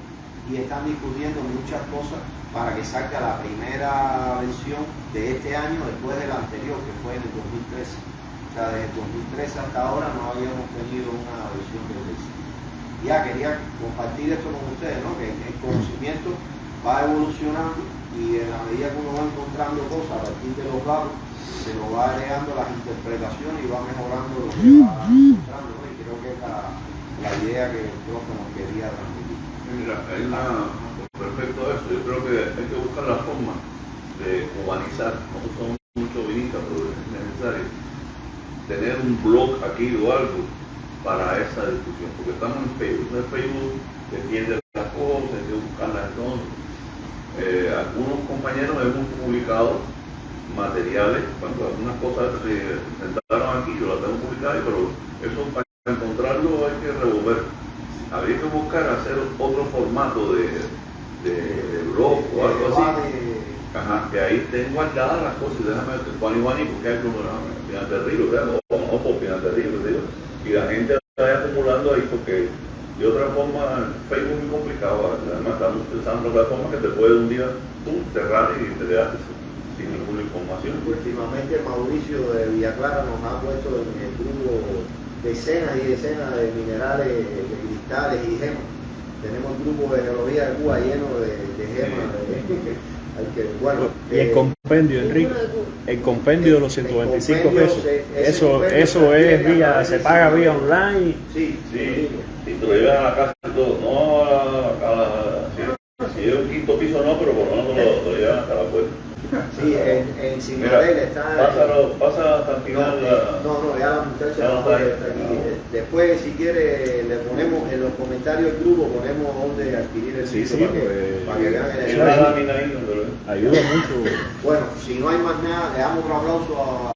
y están discutiendo muchas cosas para que salga la primera versión de este año después de la anterior, que fue en el 2013. O sea, desde el 2013 hasta ahora no habíamos tenido una versión del léxico. Ya quería compartir esto con ustedes, ¿no? Que el conocimiento va evolucionando y en la medida que uno va encontrando cosas a partir de los datos, se lo va agregando las interpretaciones y va mejorando lo que va encontrando, ¿no? Y creo que es la idea que el profe nos quería transmitir. Mira, con respecto a eso, yo creo que hay que buscar la forma de cubanizar. Nosotros somos muchos vinistas, pero es necesario tener un blog aquí o algo para esa discusión, porque estamos en Facebook. En Facebook se entiende las cosas, hay que buscarlas entonces. Algunos compañeros hemos publicado materiales, cuando algunas cosas se sentaron aquí, yo las tengo publicadas, pero eso para encontrarlo hay que revolver. Habría que buscar hacer otro formato de blog o algo así. Ajá, que ahí estén guardadas las cosas. Déjame Juan y porque hay como Pinar Terrible, o por Pinar Terrible, digo, y la gente está acumulando ahí porque de otra forma Facebook es muy complicado. Además estamos utilizando plataformas que te puede un día tú cerrar y te quedas sin ninguna información. Últimamente Mauricio de Villa Clara nos ha puesto en el grupo decenas y decenas de minerales, de cristales y gemas. Tenemos un grupo de geología de Cuba lleno de gemas. Bueno, y el compendio, Enrique, el compendio de los 125 pesos, eso es vía, se paga vía online. Sí, y te lo llevan a la casa y todo, no si es un quinto piso no, pero por lo menos te lo llevan hasta la puerta. Sí, en Cimadel está... Pasa hasta el final. No, ya la muchacha no está aquí. Después, si quiere, le ponemos en los comentarios del grupo, ponemos dónde adquirir el sitio para que vean el ayuda mucho. Bueno, si no hay más nada, le damos un aplauso a